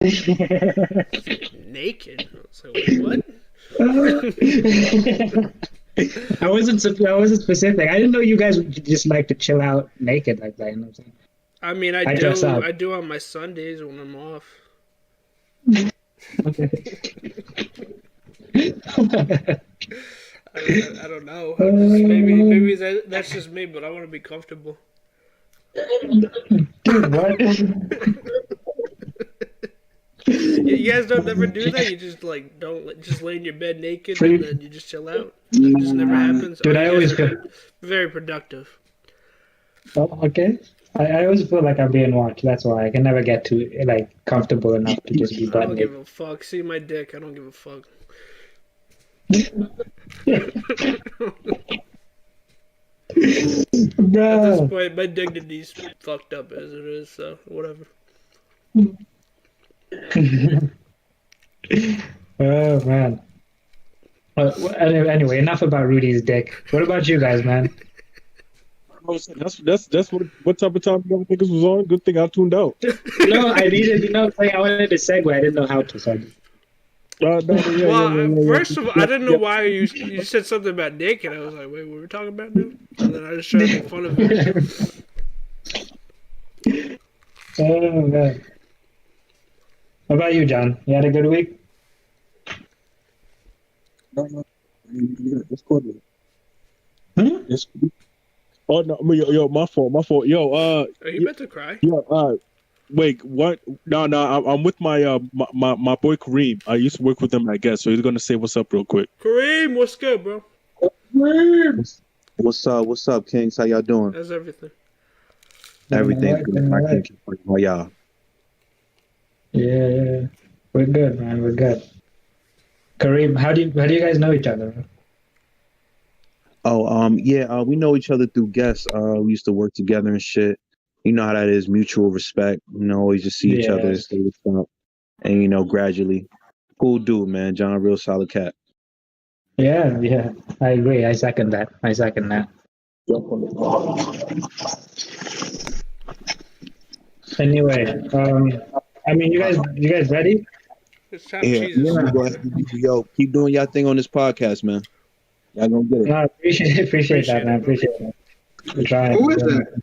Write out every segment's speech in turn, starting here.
Naked. I was like, wait, what? I wasn't specific. I didn't know you guys would just like to chill out naked like that. You know what I'm saying? I mean, I I dress do. up. I do on my Sundays when I'm off. Okay. I don't know. I just maybe that's just me, but I want to be comfortable. Dude, what? You guys don't never do that. You just like don't just lay in your bed naked and Free? then you just chill out. It just never Nah. happens. Oh, Dude, I you guys always are feel. very productive. Oh, okay. I always feel like I'm being watched. That's why I can never get too like comfortable enough to just be I butt don't give naked. a fuck. See my dick. I don't give a fuck. At this Bro. point, my dignity's fucked up as it is. So whatever. Oh man. Anyway, enough about Rudy's dick. What about you guys, man? That's what type of time you niggas was on. Good thing I tuned out. No, I needed, like, I wanted to segue. I didn't know how to, so I just... No, First of all, I didn't know yeah. why you said something about naked. I was like, wait, what were we talking about now? And then I just tried to make fun of it. Oh man. What about you, John? You had a good week? No, it's cool. Hmm? It's, oh no, yo, my fault. Yo, Are you about to cry? yo, wait, what? No, I'm with my boy Kareem. I used to work with him, I guess. So he's gonna say what's up real quick. Kareem, what's good, bro? What's up, Kings? How y'all doing? How's everything? Everything Alright, good. I can't complain. How y'all? Yeah. We're good, man. We're good. Kareem, how do you guys know each other? Oh, yeah, we know each other through guests. We used to work together and shit. You know how that is, mutual respect. Always just see each other Yeah. and stay with up. And gradually. Cool dude, man. John, real solid cat. Yeah. I agree. I second that. Anyway, I mean, you guys ready? It's time Yeah, Jesus. I'm gonna go ahead and yo, keep doing y'all thing on this podcast, man. Y'all gonna get it. No, appreciate that, man. it, bro. Appreciate that. We're trying. Who is that?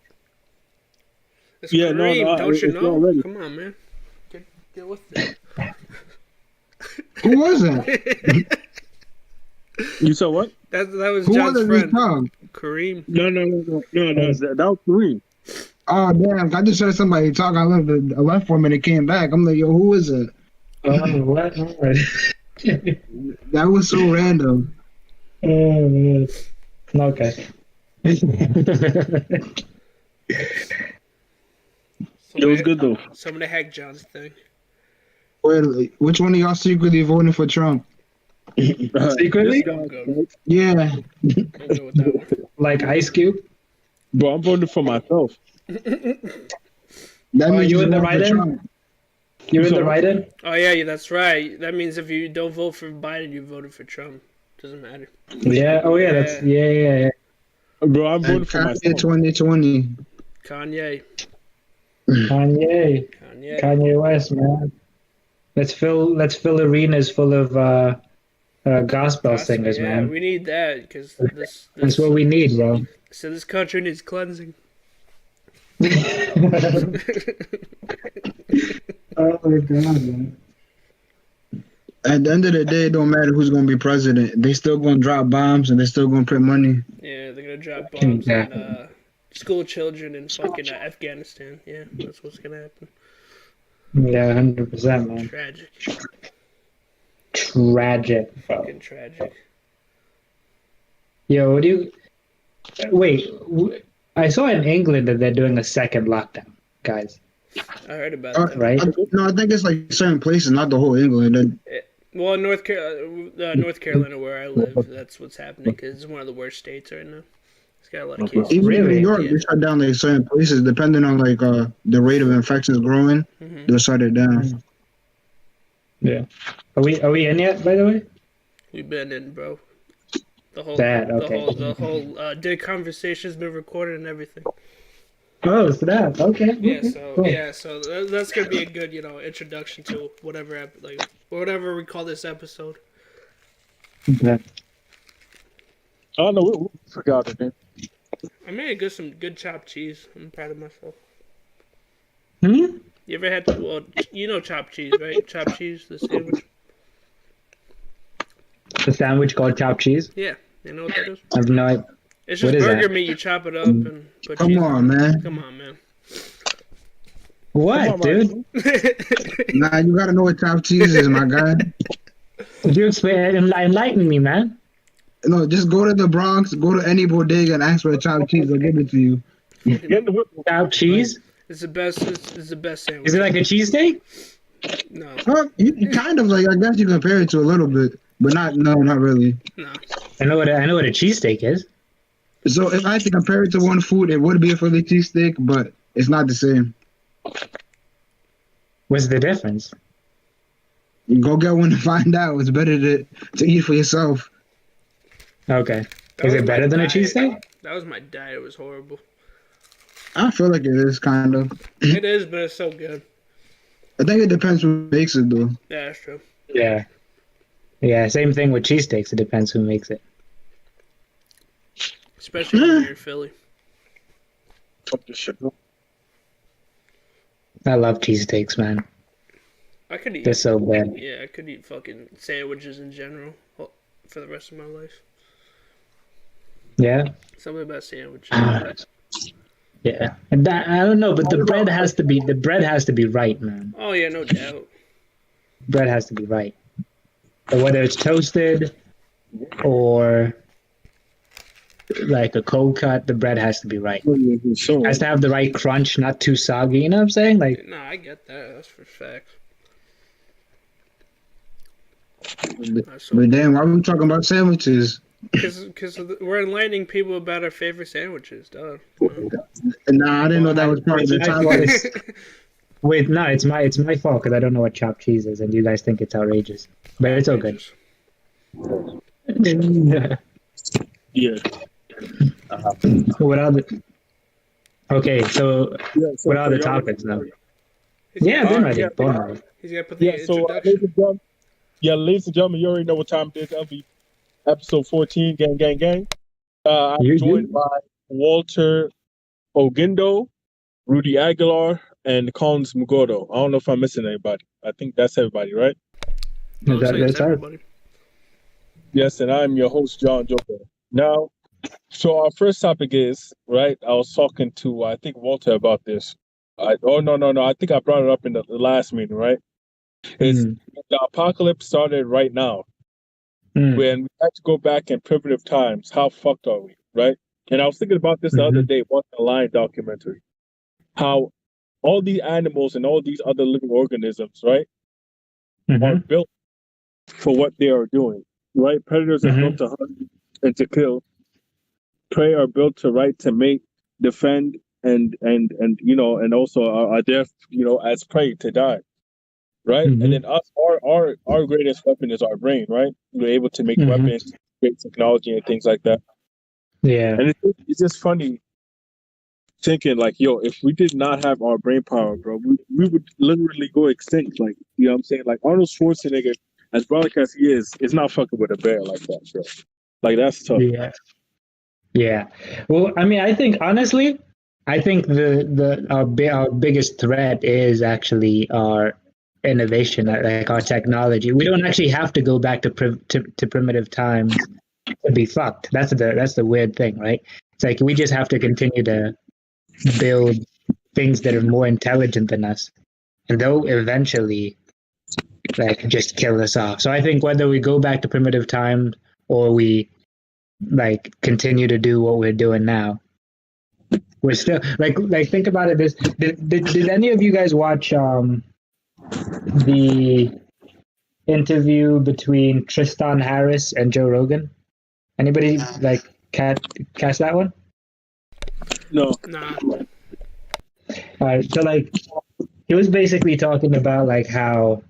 It's Yeah, Kareem, don't you it's know? already. Come on, man. Get with it. Who was that? You said what? That was Who John's was it this friend, time? Kareem. No. That was Kareem. Oh damn! I just heard somebody talk. I left for a minute, came back. I'm like, yo, who is it? What? That was so random. Oh, man. Okay. It was good though. Somebody hacked John's thing. Wait, which one of y'all secretly voting for Trump? Secretly? I'm good. Yeah, I'm good with that one. Like Ice Cube? Bro, I'm voting for myself. that Oh, means you in the voting for write-in? Trump. You're in So- the write-in? Oh yeah, that's right. That means if you don't vote for Biden, you voted for Trump. Doesn't matter. Yeah. Oh, yeah. That's yeah. Bro, I'm voting And for Kanye myself. 2020. Kanye. Kanye West, man. Let's fill arenas full of gospel singers, Yeah, man. we need that because That's what we need, bro. So this country needs cleansing. Oh my god, man. At the end of the day, it don't matter who's gonna be president. They still gonna drop bombs and they still gonna print money. Yeah, they're gonna drop bombs Yeah. on school children in fucking Afghanistan. Yeah, that's what's gonna happen. Yeah, 100%, man. Tragic. Tragic, bro. Fucking tragic. Yo, what do you... Wait, I saw in England that they're doing a second lockdown, guys. I heard about that. Right? No, I think it's like certain places, not the whole England. Well, in North Carolina, where I live, that's what's happening because it's one of the worst states right now. It's got a lot of cases. Even in Really? New York, Yeah. they shut down like certain places depending on like the rate of infections growing. They'll shut it down. Yeah. Are we in yet, by the way? We've been in, bro. The whole, Bad, okay. the whole dick conversation's been recorded and everything. Oh, snap. Okay. Yeah, Okay. so Cool. yeah, so that's gonna be a good, introduction to whatever we call this episode. Okay. Oh no, we forgot it, man. I made some good chopped cheese. I'm proud of myself. Hmm? You ever had chopped cheese, right? Chopped cheese, the sandwich. The sandwich called chopped cheese? Yeah, you know what that is? I have no idea. It's What just is burger that? meat. You chop it up and put Come cheese on, man. Come on, man. What, Come on, dude? Nah, you gotta know what chopped cheese is, my guy. Would you enlighten me, man? No, just go to the Bronx, go to any bodega and ask for a chopped cheese. They'll give it to you. Get in the whip. Chopped cheese? It's the best. It's the best sandwich. Is it like a cheesesteak? No, You kind of like, I guess you compare it to a little bit, but not really. no. I know what a cheesesteak is. So if I had to compare it to one food, it would be a Philly cheesesteak, but it's not the same. What's the difference? You go get one to find out. It's better to eat for yourself. Okay. That Is was it better my than a diet. cheesesteak? That was my diet. It was horrible. I feel like it is kind of. It is, but it's so good. I think it depends who makes it though. Yeah, that's true. Yeah. Yeah, same thing with cheesesteaks. It depends who makes it. Especially when you're in Philly. Fuck this shit. I love cheesesteaks, man. I could eat. They're so good. Yeah, I could eat fucking sandwiches in general for the rest of my life. Yeah? Something about sandwiches. Yeah. And that, I don't know, but the bread has to be right, man. Oh yeah, no doubt. Bread has to be right. So whether it's toasted or like a cold cut, the bread has to be right. So, Has to have the right crunch, not too soggy. You know what I'm saying? Like, No, I get that. That's for fact. But damn, why are we talking about sandwiches? Because we're enlightening people about our favorite sandwiches, duh. Nah, I didn't know that was part of the topic. wait, no, it's my fault because I don't know what chopped cheese is, and you guys think it's outrageous, but it's all good. yeah. What other? Okay, so what are the topics now? Yeah, I've been ready. yeah. Born ready. He's got to put the Yeah, so introduction. ladies and gentlemen, you already know what time it is. LVP episode 14, gang, gang, gang. I'm joined by Walter Ogindo, Rudy Aguilar, and Collins Mugodo. I don't know if I'm missing anybody. I think that's everybody, right? Looks like it's That's our- everybody. Yes, and I'm your host, John Njoga. Now, so our first topic is, right, I was talking to, I think, Walter about this. No. I think I brought it up in the last meeting, right? Is the apocalypse started right now. When we had to go back in primitive times, how fucked are we, right? And I was thinking about this the other day, watching a lion documentary. How all these animals and all these other living organisms, right, are built for what they are doing, right? Predators are built to hunt and to kill. Prey are built to mate, defend, and also are there, as prey to die. Right, and then our greatest weapon is our brain. Right, we're able to make weapons, great technology, and things like that. Yeah, and it's just funny thinking like, yo, if we did not have our brain power, bro, we would literally go extinct. Like, you know what I'm saying? Like Arnold Schwarzenegger, as brolic as he is not fucking with a bear like that, bro. Like that's tough. Yeah. Well, I mean, I think honestly, our biggest threat is actually our innovation, like our technology. We don't actually have to go back to primitive times to be fucked. That's the weird thing, right? It's like we just have to continue to build things that are more intelligent than us, and they'll eventually like just kill us off. So I think whether we go back to primitive times or we like continue to do what we're doing now, we're still like think about it. Did any of you guys watch the interview between Tristan Harris and Joe Rogan? Anybody like catch that one? No. Nah. All right, so like he was basically talking about like how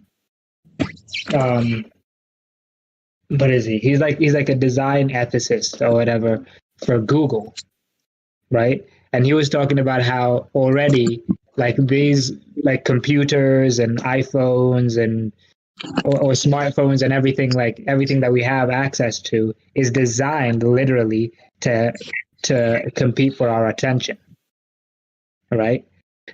what is he? He's like a design ethicist or whatever for Google, right? and he was talking about how already like these like computers and iPhones and or smartphones and everything that we have access to is designed literally to compete for our attention, right?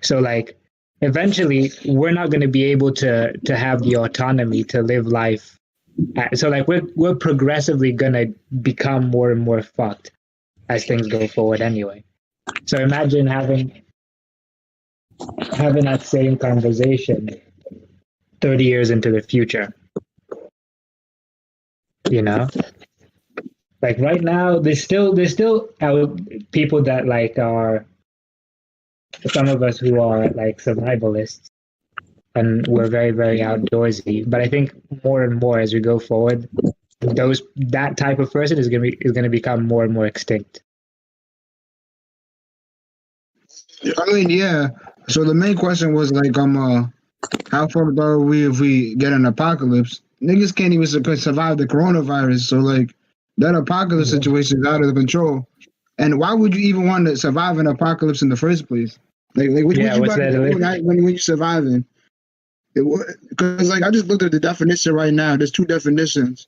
So like eventually we're not going to be able to have the autonomy to live life. So like we're progressively going to become more and more fucked as things go forward anyway. So imagine having that same conversation 30 years into the future. You know? Like right now there's still people that like are some of us who are like survivalists and we're very, very outdoorsy. But I think more and more as we go forward, that type of person is gonna become more and more extinct. I mean, yeah. So the main question was like, how fucked are we if we get an apocalypse? Niggas can't even survive the coronavirus. So like, that apocalypse situation is out of control. And why would you even want to survive an apocalypse in the first place? Like what you about to do when you're surviving? Because like I just looked at the definition right now. There's two definitions.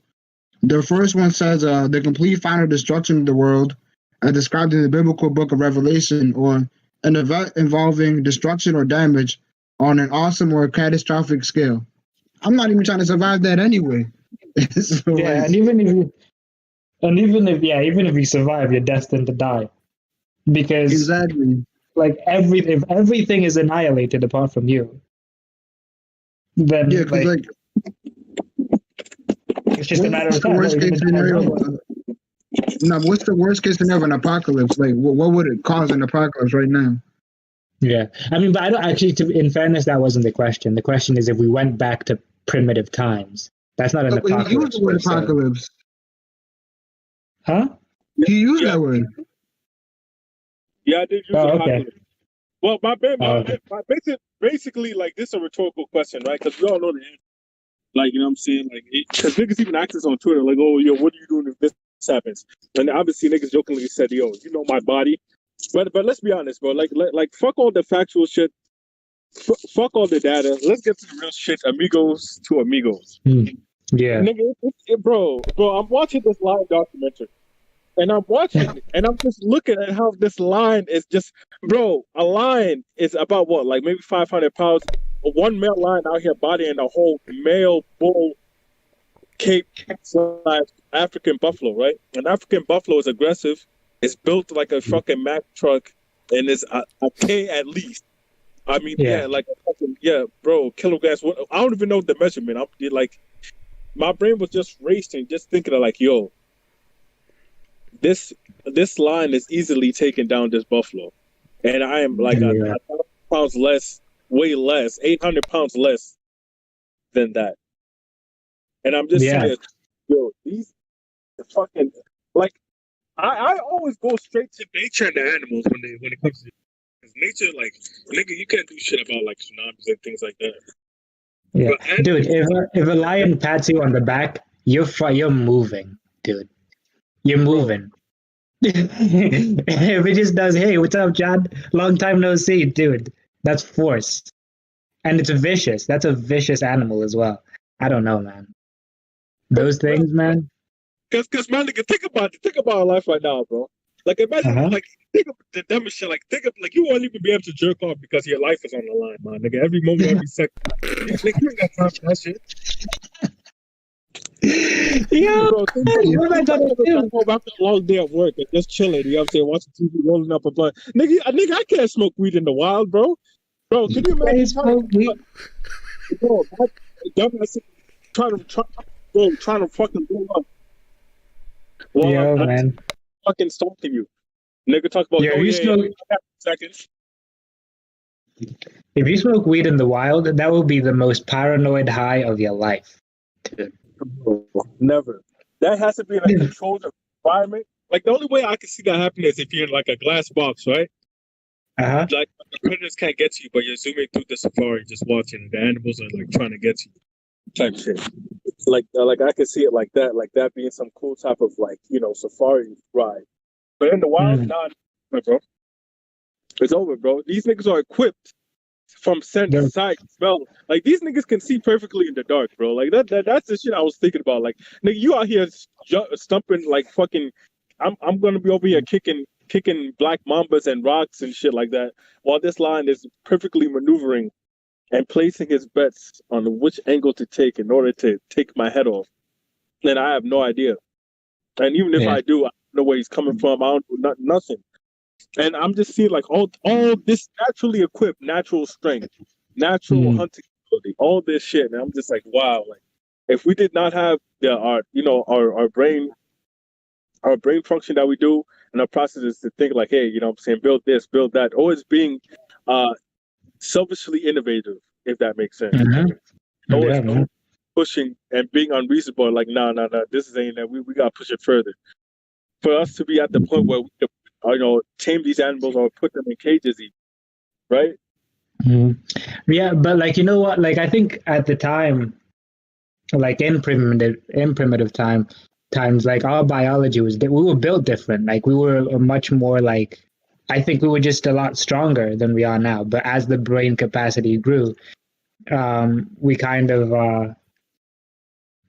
The first one says the complete final destruction of the world, as described in the biblical book of Revelation, or an event involving destruction or damage on an awesome or catastrophic scale. I'm not even trying to survive that anyway. So, yeah, like, and even if you survive, you're destined to die. Because exactly. Like if everything is annihilated apart from you, then yeah, because like it's just a matter of time. Worst case scenario. No, what's the worst case scenario of an apocalypse? Like, what would it cause an apocalypse right now? Yeah, I mean, but I don't actually. In fairness, that wasn't the question. The question is if we went back to primitive times. That's not an apocalypse. He used the word apocalypse. Huh? He used that word. Yeah, I did use apocalypse. Okay. Well, basically, like, this is a rhetorical question, right? Because we all know the answer. Like, you know what I'm saying? Like, because niggas even ask us on Twitter, like, oh, yo, what are you doing if this happens? And obviously, niggas jokingly said, yo, you know my body. But let's be honest, bro. Like, fuck all the factual shit. Fuck all the data. Let's get to the real shit. Amigos to amigos. Yeah. Nigga, bro, I'm watching this live documentary. And I'm watching it, and I'm just looking at how this line is just, bro, a line is about what, like maybe 500 pounds. One male lion out here bodying a whole male bull Cape / African buffalo, right? An African buffalo is aggressive. It's built like a fucking Mack truck, and it's a K at least. I mean, like a fucking, bro, kilograms. I don't even know the measurement. I'm like, my brain was just racing, just thinking of like, yo, this line is easily taking down this buffalo, and I am like 1,000 pounds less, way less, 800 pounds less than that, and I'm just saying, yo, these fucking like I always go straight to nature and the animals when it comes to nature. Like, nigga, you can't do shit about like tsunamis and things like that. Yeah, dude, if a lion pats you on the back, you're moving, dude. You're moving. If it just does, hey, what's up, John? Long time no see, dude. That's force. And it's vicious. That's a vicious animal as well. I don't know, man. Those things, man. Cause man, nigga, think about our life right now, bro. Like, imagine, like, think of the dumbest shit. Like, think of, like, you won't even be able to jerk off because your life is on the line, man. Nigga, every moment, every second. Nigga, you ain't got time for that shit. Yo, bro, what am I gonna do? After a long day at work and just chilling, you know what I'm saying, watching TV, rolling up a blunt. Nigga, I can't smoke weed in the wild, bro. Bro, can you imagine bro, dumbass trying to fucking blow up. Well, man. Fucking stalking you. Nigga talk about seconds. If you smoke weed in the wild, that will be the most paranoid high of your life. Dude. Never. That has to be in a controlled environment. Like, the only way I can see that happening is if you're in like a glass box, right? Uh-huh. Like, the predators can't get to you, but you're zooming through the safari, just watching. The animals are like trying to get to you, type shit. Like I can see it like that being some cool type of like, you know, safari ride. But in the wild, nah, bro. It's over, bro. These niggas are equipped from sense, They're- sight, smell. Like these niggas can see perfectly in the dark, bro. Like that's the shit I was thinking about. Like, nigga, you out here stumping like fucking. I'm gonna be over here kicking black mambas and rocks and shit like that, while this lion is perfectly maneuvering and placing his bets on which angle to take in order to take my head off. And I have no idea. And even if I do, I don't know where he's coming from. I don't do nothing. And I'm just seeing like all this naturally equipped, natural strength, natural hunting ability, all this shit. And I'm just like, wow. Like, if we did not have our brain function that we do, and our process is to think like, hey, you know what I'm saying, build this, build that, always being selfishly innovative, if that makes sense. Always pushing and being unreasonable, like, no, this ain't that. We gotta push it further. For us to be at the point where we can, tame these animals or put them in cages, right? Yeah, but like, you know what? Like, I think at the time, like in primitive times, like our biology we were built different. Like we were much more like, I think we were just a lot stronger than we are now. But as the brain capacity grew, we kind of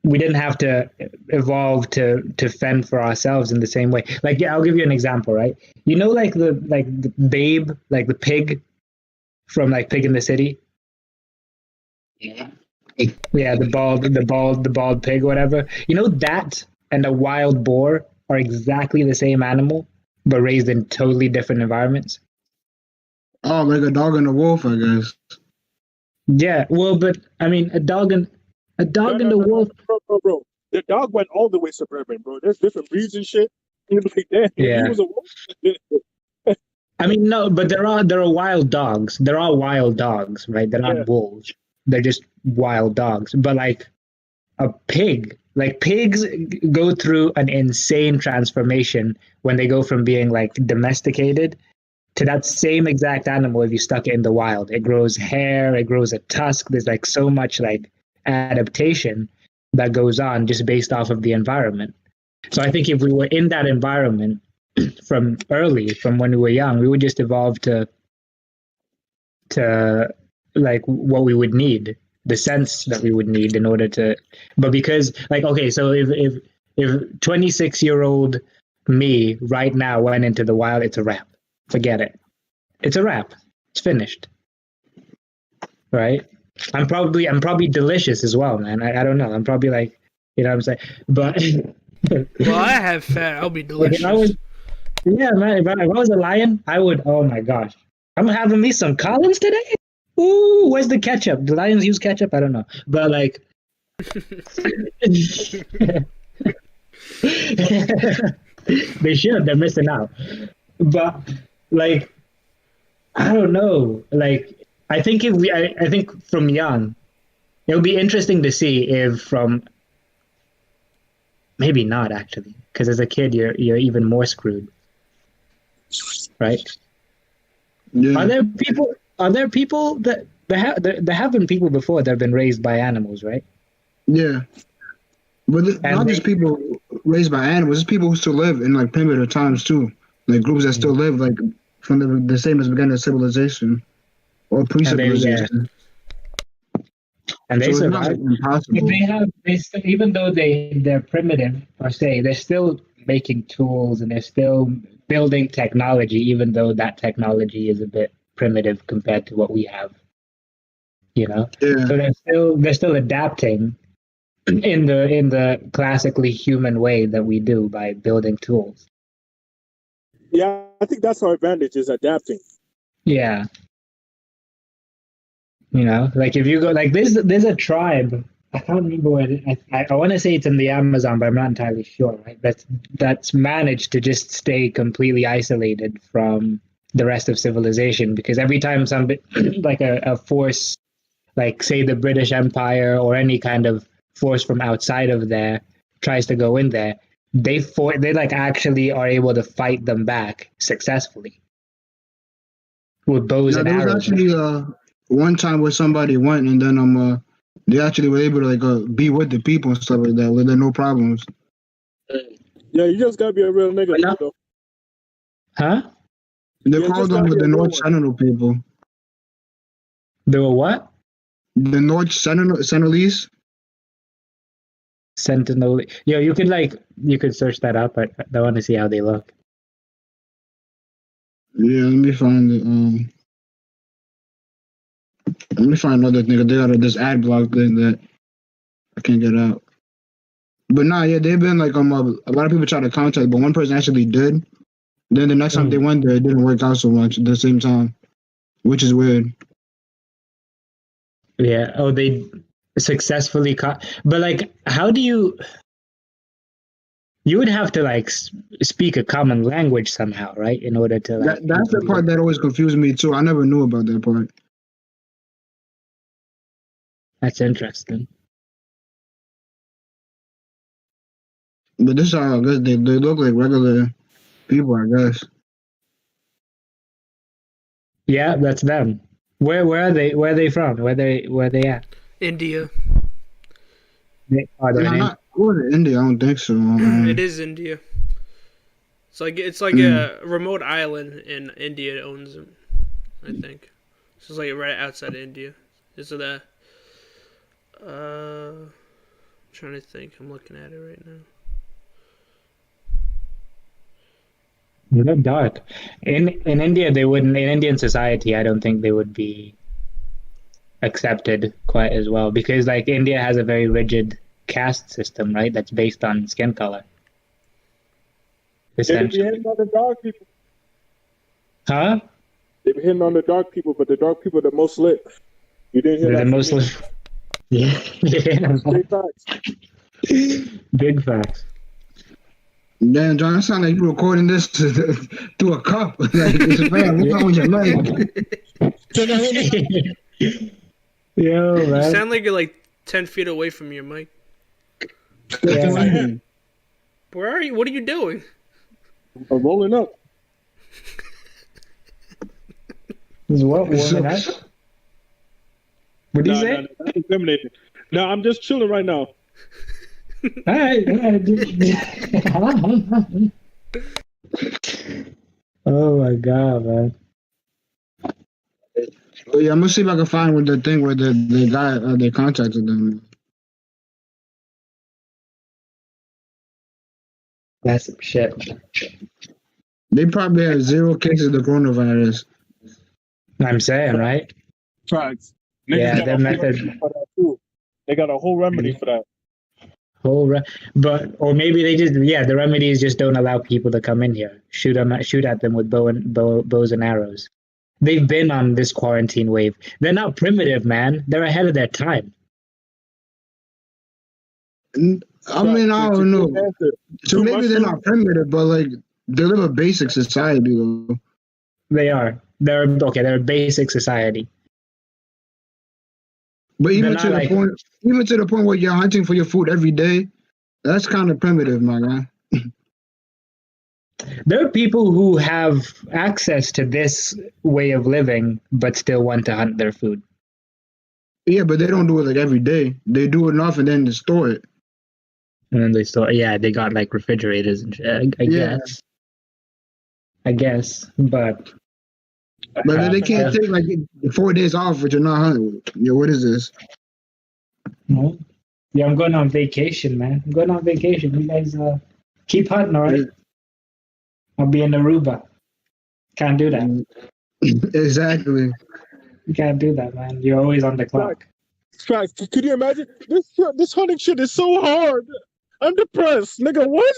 we didn't have to evolve to fend for ourselves in the same way. Like, yeah, I'll give you an example, right? You know, like the Babe, like the pig from like Pig in the City. Yeah, the bald pig, whatever. You know, that and a wild boar are exactly the same animal, but raised in totally different environments. Oh, like a dog and a wolf, I guess. Yeah, well, but I mean, a dog and a wolf. Bro. The dog went all the way suburban, bro. There's different breeds and shit. Like, damn, Yeah. He was a wolf. I mean, no, but there are wild dogs. There are wild dogs, right? They're not wolves. They're just wild dogs. But like a pig, like pigs go through an insane transformation when they go from being like domesticated to that same exact animal if you stuck it in the wild. It grows hair, it grows a tusk. There's like so much like adaptation that goes on just based off of the environment. So I think if we were in that environment from when we were young, we would just evolve to like what we would need, the sense that we would need in order to. But because like, okay, so if 26-year-old me right now went into the wild, it's a wrap. Forget it. It's a wrap. It's finished. Right? I'm probably delicious as well, man. I don't know. I'm probably like, you know what I'm saying? But well, I have fat. I'll be delicious. Yeah, man. If I was a lion, I would. Oh my gosh, I'm having me some Collins today. Ooh, where's the ketchup? Do lions use ketchup? I don't know, but like, they should. They're missing out. But like, I don't know. Like, I think I think from young, it'll be interesting to see if from. Maybe not actually, because as a kid you're even more screwed, right? Yeah. Are there people that there have been people before that have been raised by animals, right? Yeah. But not just people raised by animals, it's people who still live in like primitive times too. Like groups that still live like from the same as beginning of civilization or pre-civilization. And they so survive. Even though they're primitive per se, they're still making tools and they're still building technology, even though that technology is a bit primitive compared to what we have. You know, so they're still adapting in the classically human way that we do by building tools. Yeah, I think that's our advantage is adapting. Yeah. You know, like if you go, like there's a tribe, I can't remember where I want to say it's in the Amazon, but I'm not entirely sure, right? That's managed to just stay completely isolated from the rest of civilization, because every time like a force, like say the British Empire or any kind of force from outside of there tries to go in there, they like actually are able to fight them back successfully with bows and arrows. There was actually one time where somebody went and then they actually were able to like be with the people and stuff like that with no problems. Yeah, you just gotta be a real nigga, though. Huh? They Yeah, called just them not the here, North no. Sentinel people. They were what? The North Sentinelese. Sentinel. Yo, you could search that up. I want to see how they look. Yeah, let me find it. Let me find another nigga. They got this ad block thing that I can't get out. But nah, yeah, they've been like a lot of people try to contact, but one person actually did. Then the next time they went there, it didn't work out so much at the same time, which is weird. Yeah. Oh, they successfully caught. But like, how do you? You would have to like speak a common language somehow, right? In order to like. That's the part that always confused me too. I never knew about that part. That's interesting. But this is how I guess they look like regular people, I guess. Yeah, that's them. Where are they? Where are they from? Where they at? India. Are they Nah, in not in India. I don't think so. It is India. It's like a remote island in India owns them, I think. So it's like right outside of India. Is it a? I'm trying to think. I'm looking at it right now. They're dark. In India, they wouldn't. In Indian society, I don't think they would be accepted quite as well because, like, India has a very rigid caste system, right? That's based on skin color. They be hitting on the dark people. Huh? They be hitting on the dark people, but the dark people are the most lit. You didn't hear They're that? the most. Yeah. Big facts. Big facts. Damn, John, it sound like you recording this through a cup. Like, it's bad. What's wrong with your leg? Yo, You man. sound like you're like 10 feet away from your mic. Yeah. Where are you? What are you doing? I'm rolling up. Is what warming up? What do you say? No, that's incriminating. No, I'm just chilling right now. All right. Oh my god, man. Oh, yeah, I'm gonna see if I can find the thing where the guy they contacted them. That's some shit. They probably have 0 cases of the coronavirus. I'm saying, right? Facts. Yeah, got their a whole method. remedy for that too. They got a whole remedy for that. Or maybe they just the remedy is just don't allow people to come in here. Shoot at them with bows and arrows. They've been on this quarantine wave. They're not primitive, man. They're ahead of their time. I mean, I don't know. So maybe they're not primitive, but like they live a basic society though. They are. They're a basic society. But even to the point where you're hunting for your food every day, that's kind of primitive, my guy. There are people who have access to this way of living, but still want to hunt their food. Yeah, but they don't do it like every day. They do enough and then they store it. And then they store. Yeah, they got like refrigerators and shit. I guess, but then they can't take like 4 days off, but you're not hunting. Yeah, what is this? Yeah, I'm going on vacation, man. I'm going on vacation. You guys keep hunting, all right? I'll be in Aruba. Can't do that. Exactly. You can't do that, man. You're always on the clock. Facts. Could you imagine? This hunting shit is so hard. I'm depressed, nigga. What?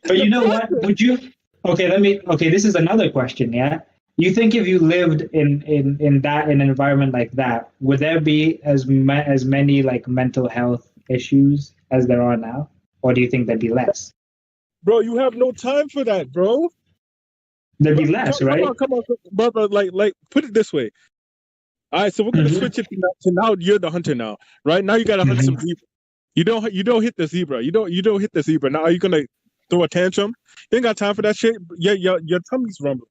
But you know what? Would you? Okay, this is another question, yeah? You think if you lived in an environment like that, would there be as many like mental health issues as there are now? Or do you think there'd be less? Bro, you have no time for that, bro. There'd be less, right? Come on, brother. Like, put it this way. All right, so we're gonna switch it to now. You're the hunter now, right? Now you gotta hunt some zebra. You don't hit the zebra. You don't hit the zebra. Now are you gonna throw a tantrum? You ain't got time for that shit. Your tummy's rumbling.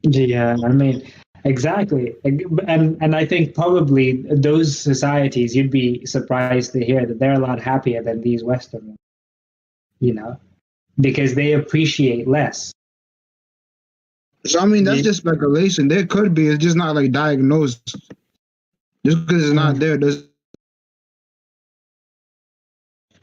Yeah, I mean, exactly. And I think probably those societies, you'd be surprised to hear that they're a lot happier than these Western ones, because they appreciate less. So I mean, that's just speculation. There could be. It's just not like diagnosed. Just because it's not there does.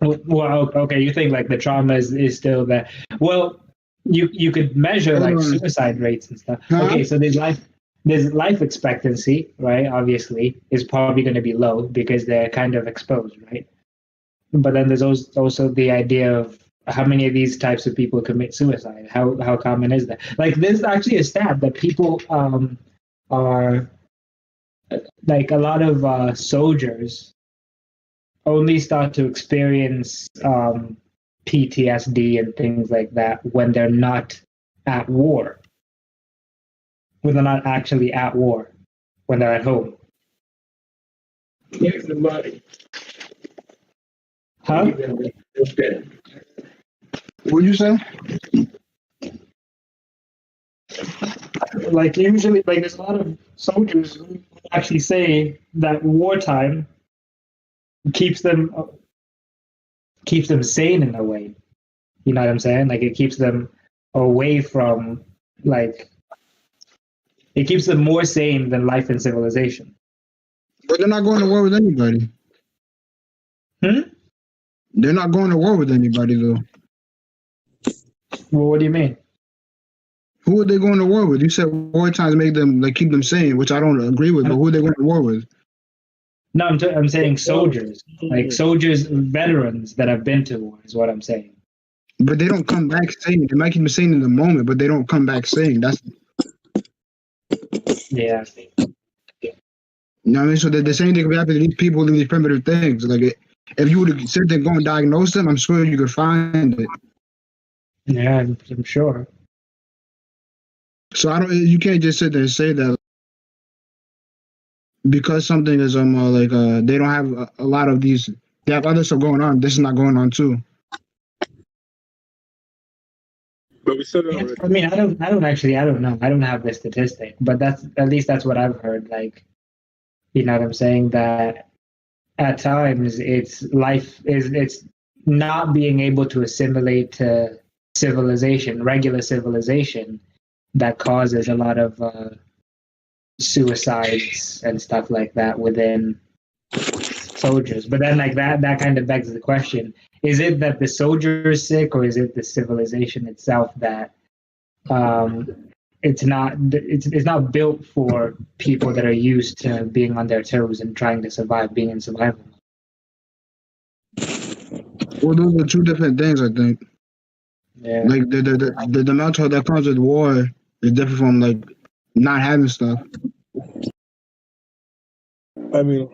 Well, okay, you think like the trauma is still there. Well, you could measure like suicide rates and stuff. Huh? Okay, so there's life expectancy, right? Obviously, is probably going to be low because they're kind of exposed, right? But then there's also the idea of how many of these types of people commit suicide. How common is that? Like, there's actually a stat that people are like a lot of soldiers only start to experience PTSD and things like that when they're not at war, when they're not actually at war, when they're at home. Here's the money. Huh? Okay. What'd you say? Like usually, like there's a lot of soldiers who actually say that wartime keeps them sane in a way. You know what I'm saying? Like it keeps them away from like it keeps them more sane than life in civilization. But they're not going to war with anybody. They're not going to war with anybody though. Well, what do you mean? Who are they going to war with? You said war times make them like keep them sane, which I don't agree with. But who are they going to war with? No, I'm saying soldiers, like soldiers, veterans that have been to war is what I'm saying. But they don't come back sane. They might keep them sane in the moment, but they don't come back sane. That's yeah. You know what I mean? So the same thing could happen to these people doing these primitive things. Like if you were to sit there and go and diagnose them, I'm sure you could find it. Yeah, I'm sure. So you can't just sit there and say that because something is they don't have a lot of these. They have other stuff going on. This is not going on too. But we said it already. I mean, I don't know. I don't have the statistic, but that's what I've heard. Like, you know what I'm saying? That at times it's not being able to assimilate to civilization, regular civilization, that causes a lot of suicides and stuff like that within soldiers. But then like that kind of begs the question, is it that the soldier is sick, or is it the civilization itself that it's not built for people that are used to being on their toes and trying to survive, being in survival? Well, those are two different things, I think. Yeah. Like the mental that comes with war is different from like not having stuff. I mean,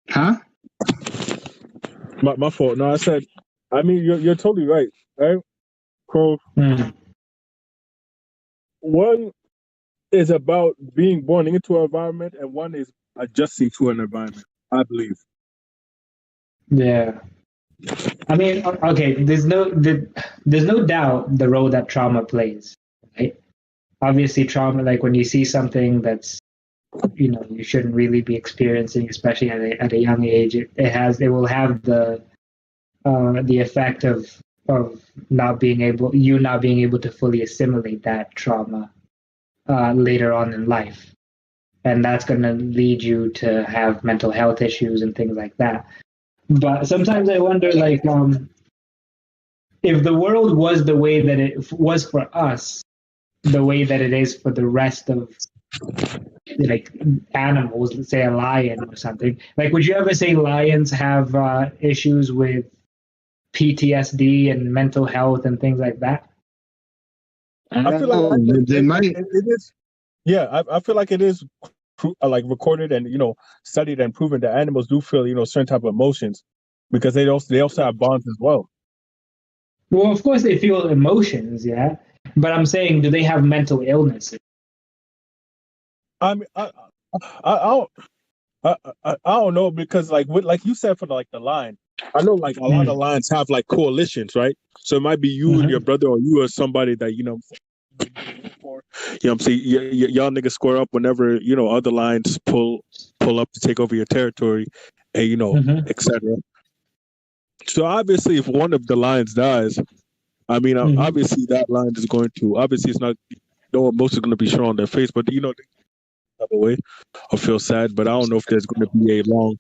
huh? My fault. No, I said. I mean, you're totally right, right, Crow? One is about being born into an environment, and one is adjusting to an environment, I believe. Yeah. I mean, okay, there's no doubt the role that trauma plays, right? Obviously, trauma, like when you see something that's, you know, you shouldn't really be experiencing, especially at a young age, it will have the effect of not being able to fully assimilate that trauma later on in life, and that's going to lead you to have mental health issues and things like that. But sometimes I wonder, like, if the world was the way that it was for us, the way that it is for the rest of, like, animals, let's say a lion or something. Like, would you ever say lions have issues with PTSD and mental health and things like that? I feel like they might. It is. Yeah, I feel like it is like recorded and studied and proven that animals do feel certain type of emotions, because they also have bonds as well. Well, of course they feel emotions, yeah, but I'm saying, do they have mental illnesses? I mean, I don't know, because like you said for like the lion, I know like a lot of lions have like coalitions, right? So it might be you and your brother, or you or somebody that I'm saying, y'all niggas square up whenever other lions pull up to take over your territory, and etc. So obviously, if one of the lions dies, I mean, obviously that line is going to, obviously it's not, no emotion is going to be shown on their face, but you know, they have a way or feel sad, but I don't know if there's going to be a long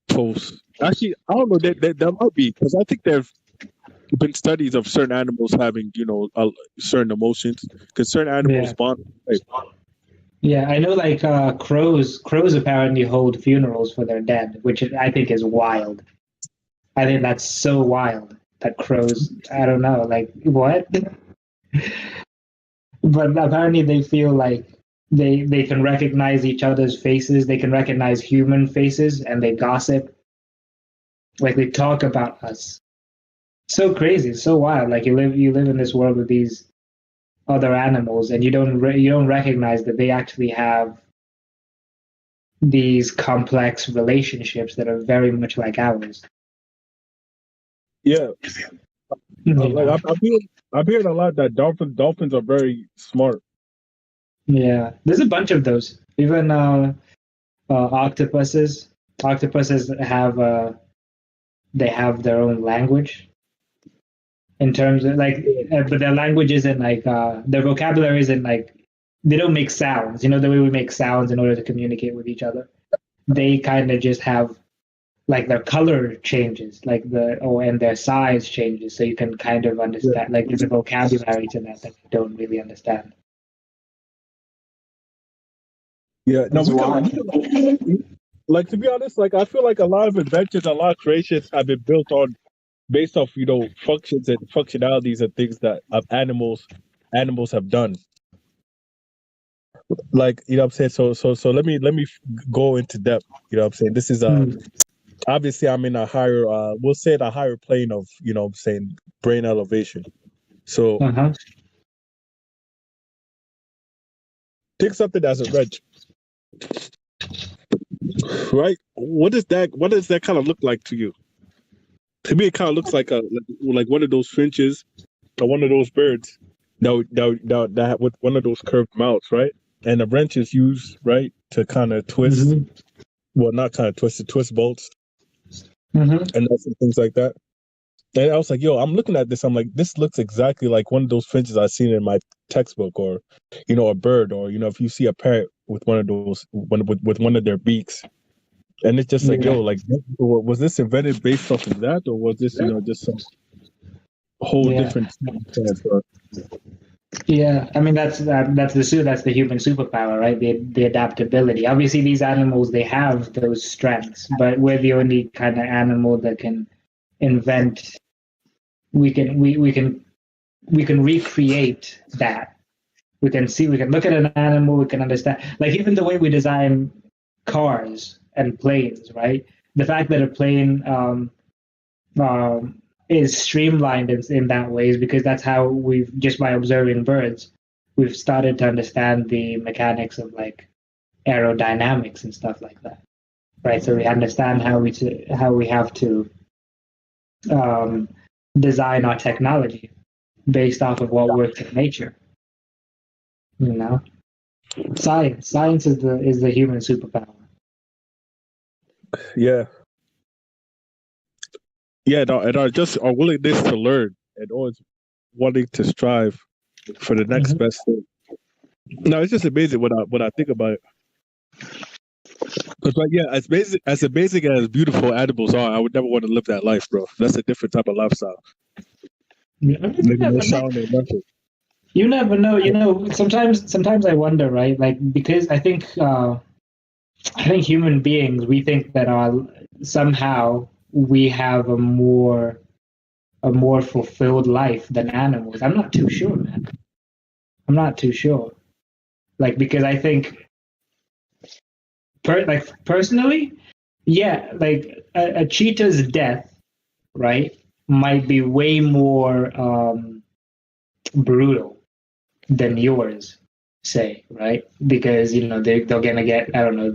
post. Actually, I don't know, there might be, because I think there've been studies of certain animals having, you know, certain emotions, because certain animals bond. Right? Yeah, I know like crows apparently hold funerals for their dead, which I think is wild. I think that's so wild that crows, I don't know, like what? But apparently they feel like they can recognize each other's faces, they can recognize human faces, and they gossip. Like they talk about us. So crazy, so wild. Like you live in this world with these other animals, and you don't recognize that they actually have these complex relationships that are very much like ours. Yeah, like I'm hearing a lot that dolphins are very smart. Yeah, there's a bunch of those. Even octopuses. Octopuses they have their own language in terms of like, but their language isn't like their vocabulary isn't like, they don't make sounds. You know the way we make sounds in order to communicate with each other. They kind of just have like their color changes, like and their size changes, so you can kind of understand. Like there's a vocabulary to that you don't really understand. Yeah, no, like to be honest, like I feel like a lot of inventions, a lot of creations have been built on based off, you know, functions and functionalities and things that animals have done. Like, you know what I'm saying? So let me go into depth. You know what I'm saying? This is obviously I'm in a higher we'll say it a higher plane of, you know what I'm saying, brain elevation. So take something as a wrench. Right? What does that kind of look like to you? To me, it kind of looks like like one of those finches or one of those birds that with one of those curved mouths, right? And the wrench is used, right, to kind of twist, well, not kind of twist bolts, and things like that. And I was like, yo, I'm looking at this. I'm like, this looks exactly like one of those finches I've seen in my textbook, or, you know, a bird, or, you know, if you see a parrot with one of those, with one of their beaks. And it's just like, yo, like, was this invented based off of that, or was this, you know, just some whole different? Yeah, I mean that's the human superpower, right? The adaptability. Obviously, these animals they have those strengths, but we're the only kind of animal that can invent. We can recreate that. We can look at an animal, we can understand. Like even the way we design cars and planes, right? The fact that a plane is streamlined in that way is because that's how we've, just by observing birds, we've started to understand the mechanics of like aerodynamics and stuff like that, right? So we understand how we have to design our technology based off of what works in nature. You know, science is the human superpower. Yeah. Yeah, no, and our willingness to learn and always wanting to strive for the next best thing. No, it's just amazing when I think about it. Because like, yeah, as basic as beautiful animals are, I would never want to live that life, bro. That's a different type of lifestyle. You never know. You know, sometimes I wonder, right? Like because I think human beings, we think that somehow we have a more fulfilled life than animals. I'm not too sure, man. I'm not too sure. Like because I think personally, yeah, like a cheetah's death, right, might be way more brutal than yours, say, right? Because you know they're gonna get, I don't know,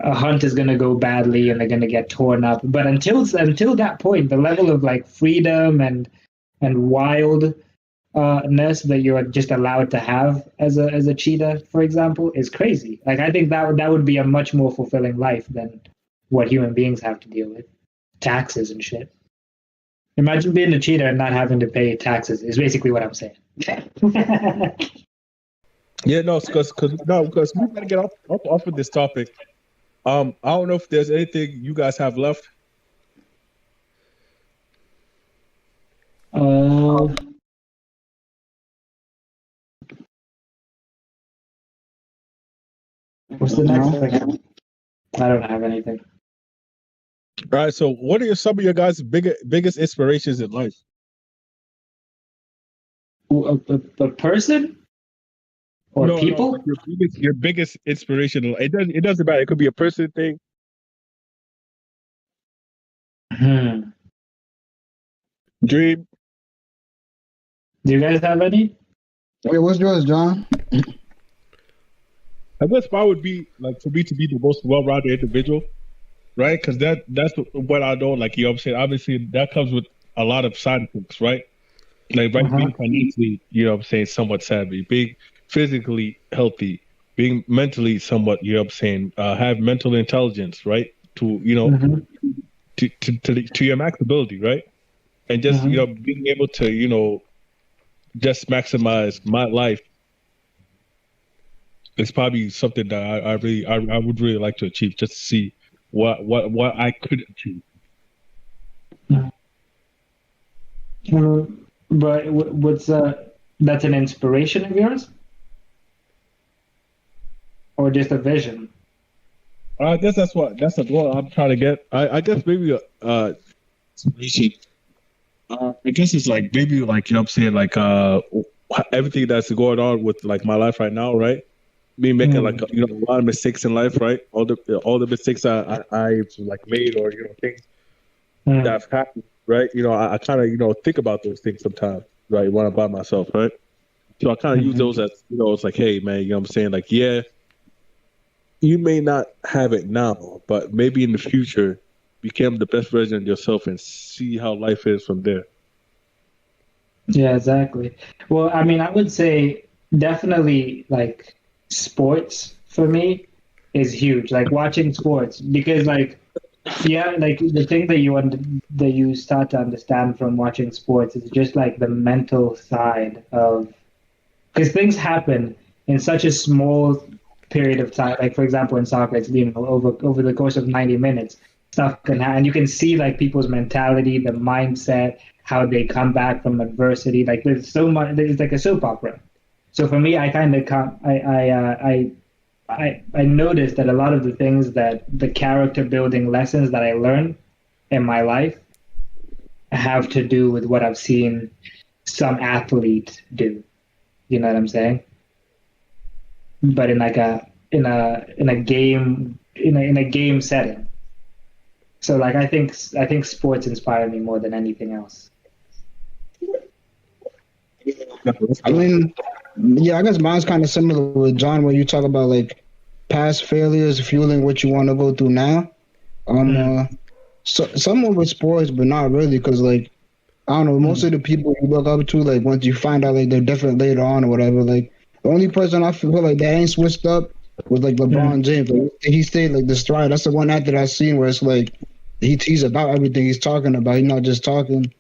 a hunt is gonna go badly and they're gonna get torn up. But until that point, the level of like freedom and wildness that you're just allowed to have as a cheetah, for example, is crazy. Like I think that would be a much more fulfilling life than what human beings have to deal with, taxes and shit. Imagine being a cheater and not having to pay taxes. Is basically what I'm saying. Yeah, no, because we gotta get off of this topic. I don't know if there's anything you guys have left. What's the next thing? I don't have anything. All right. So, what are some of your guys' biggest inspirations in life? A person or No, people? like your biggest inspiration. It doesn't matter. It could be a person thing. Hmm. Dream. Do you guys have any? Wait, what's yours, John? I guess mine would be like for me to be the most well-rounded individual, right? Because that's what I know. Like, you know what I'm saying? Obviously, that comes with a lot of side effects, right? Like, right, being financially, you know what I'm saying, somewhat savvy, being physically healthy, being mentally somewhat, you know what I'm saying, have mental intelligence, right? To, you know, to your max ability, right? And just, you know, being able to, you know, just maximize my life is probably something that I would really like to achieve, just to see what I could achieve. But what's that's an inspiration of yours, or just a vision? I guess that's what I'm trying to get. I guess maybe inspiration. I guess it's like maybe like, you know what I'm saying, like everything that's going on with like my life right now, right? Me making like, you know, a lot of mistakes in life, right? All the mistakes I've like made, or, you know, things that have happened, right? You know, I kind of, you know, think about those things sometimes, right? When I'm by myself, right? So I kind of use those as, you know, it's like, hey man, you know what I'm saying? Like, yeah, you may not have it now, but maybe in the future, become the best version of yourself and see how life is from there. Yeah, exactly. Well, I mean, I would say definitely like sports for me is huge. Like watching sports because like yeah, like the thing that that you start to understand from watching sports is just like the mental side of because things happen in such a small period of time. Like for example, in soccer, it's been over the course of 90 minutes, stuff can happen. And you can see like people's mentality, the mindset, how they come back from adversity. Like there's so much. It's like a soap opera. So for me, I kind of I noticed that a lot of the things that the character building lessons that I learned in my life have to do with what I've seen some athlete do. You know what I'm saying? But in like a game in a game setting. So like I think sports inspire me more than anything else. I mean, yeah, I guess mine's kind of similar with John, where you talk about like past failures fueling what you want to go through now. So somewhat with sports, but not really, because like I don't know, most of the people you look up to, like once you find out like they're different later on or whatever, like the only person I feel like that ain't switched up was like LeBron James. Like, he stayed like the stride. That's the one actor I've seen where it's like he's about everything he's talking about. He's not just talking.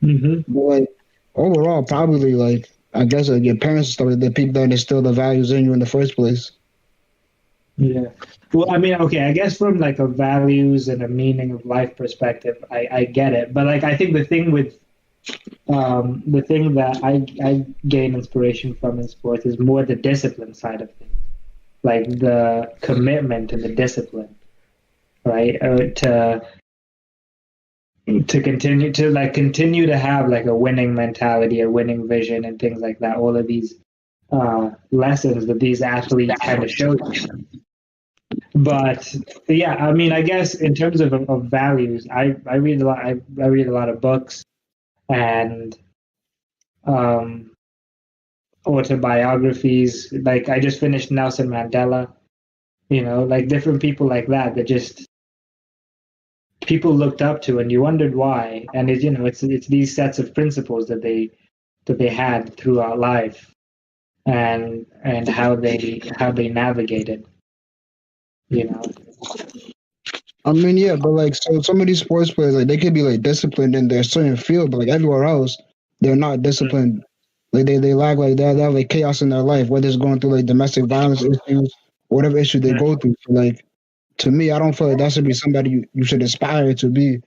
But like overall, probably like I guess like your parents and stuff, like the people that instill the values in you in the first place. Yeah. Well, I mean, okay, I guess from like a values and a meaning of life perspective, I get it. But like I think the thing that I gain inspiration from in sports is more the discipline side of things. Like the commitment and the discipline, right? To continue to have like a winning mentality, a winning vision, and things like that. All of these lessons that these athletes kind of show you. But yeah, I mean, I guess in terms of values, I read a lot. I read a lot of books and autobiographies. Like I just finished Nelson Mandela. You know, like different people like that just people looked up to, and you wondered why. And it's it's these sets of principles that they had throughout life, and how they navigated. You know. I mean, yeah, but like, so some of these sports players, like, they could be like disciplined in their certain field, but like everywhere else, they're not disciplined. Like they lack like that. They have like chaos in their life, whether it's going through like domestic violence issues, whatever issue they go through. So, like, to me, I don't feel like that should be somebody you should aspire to be.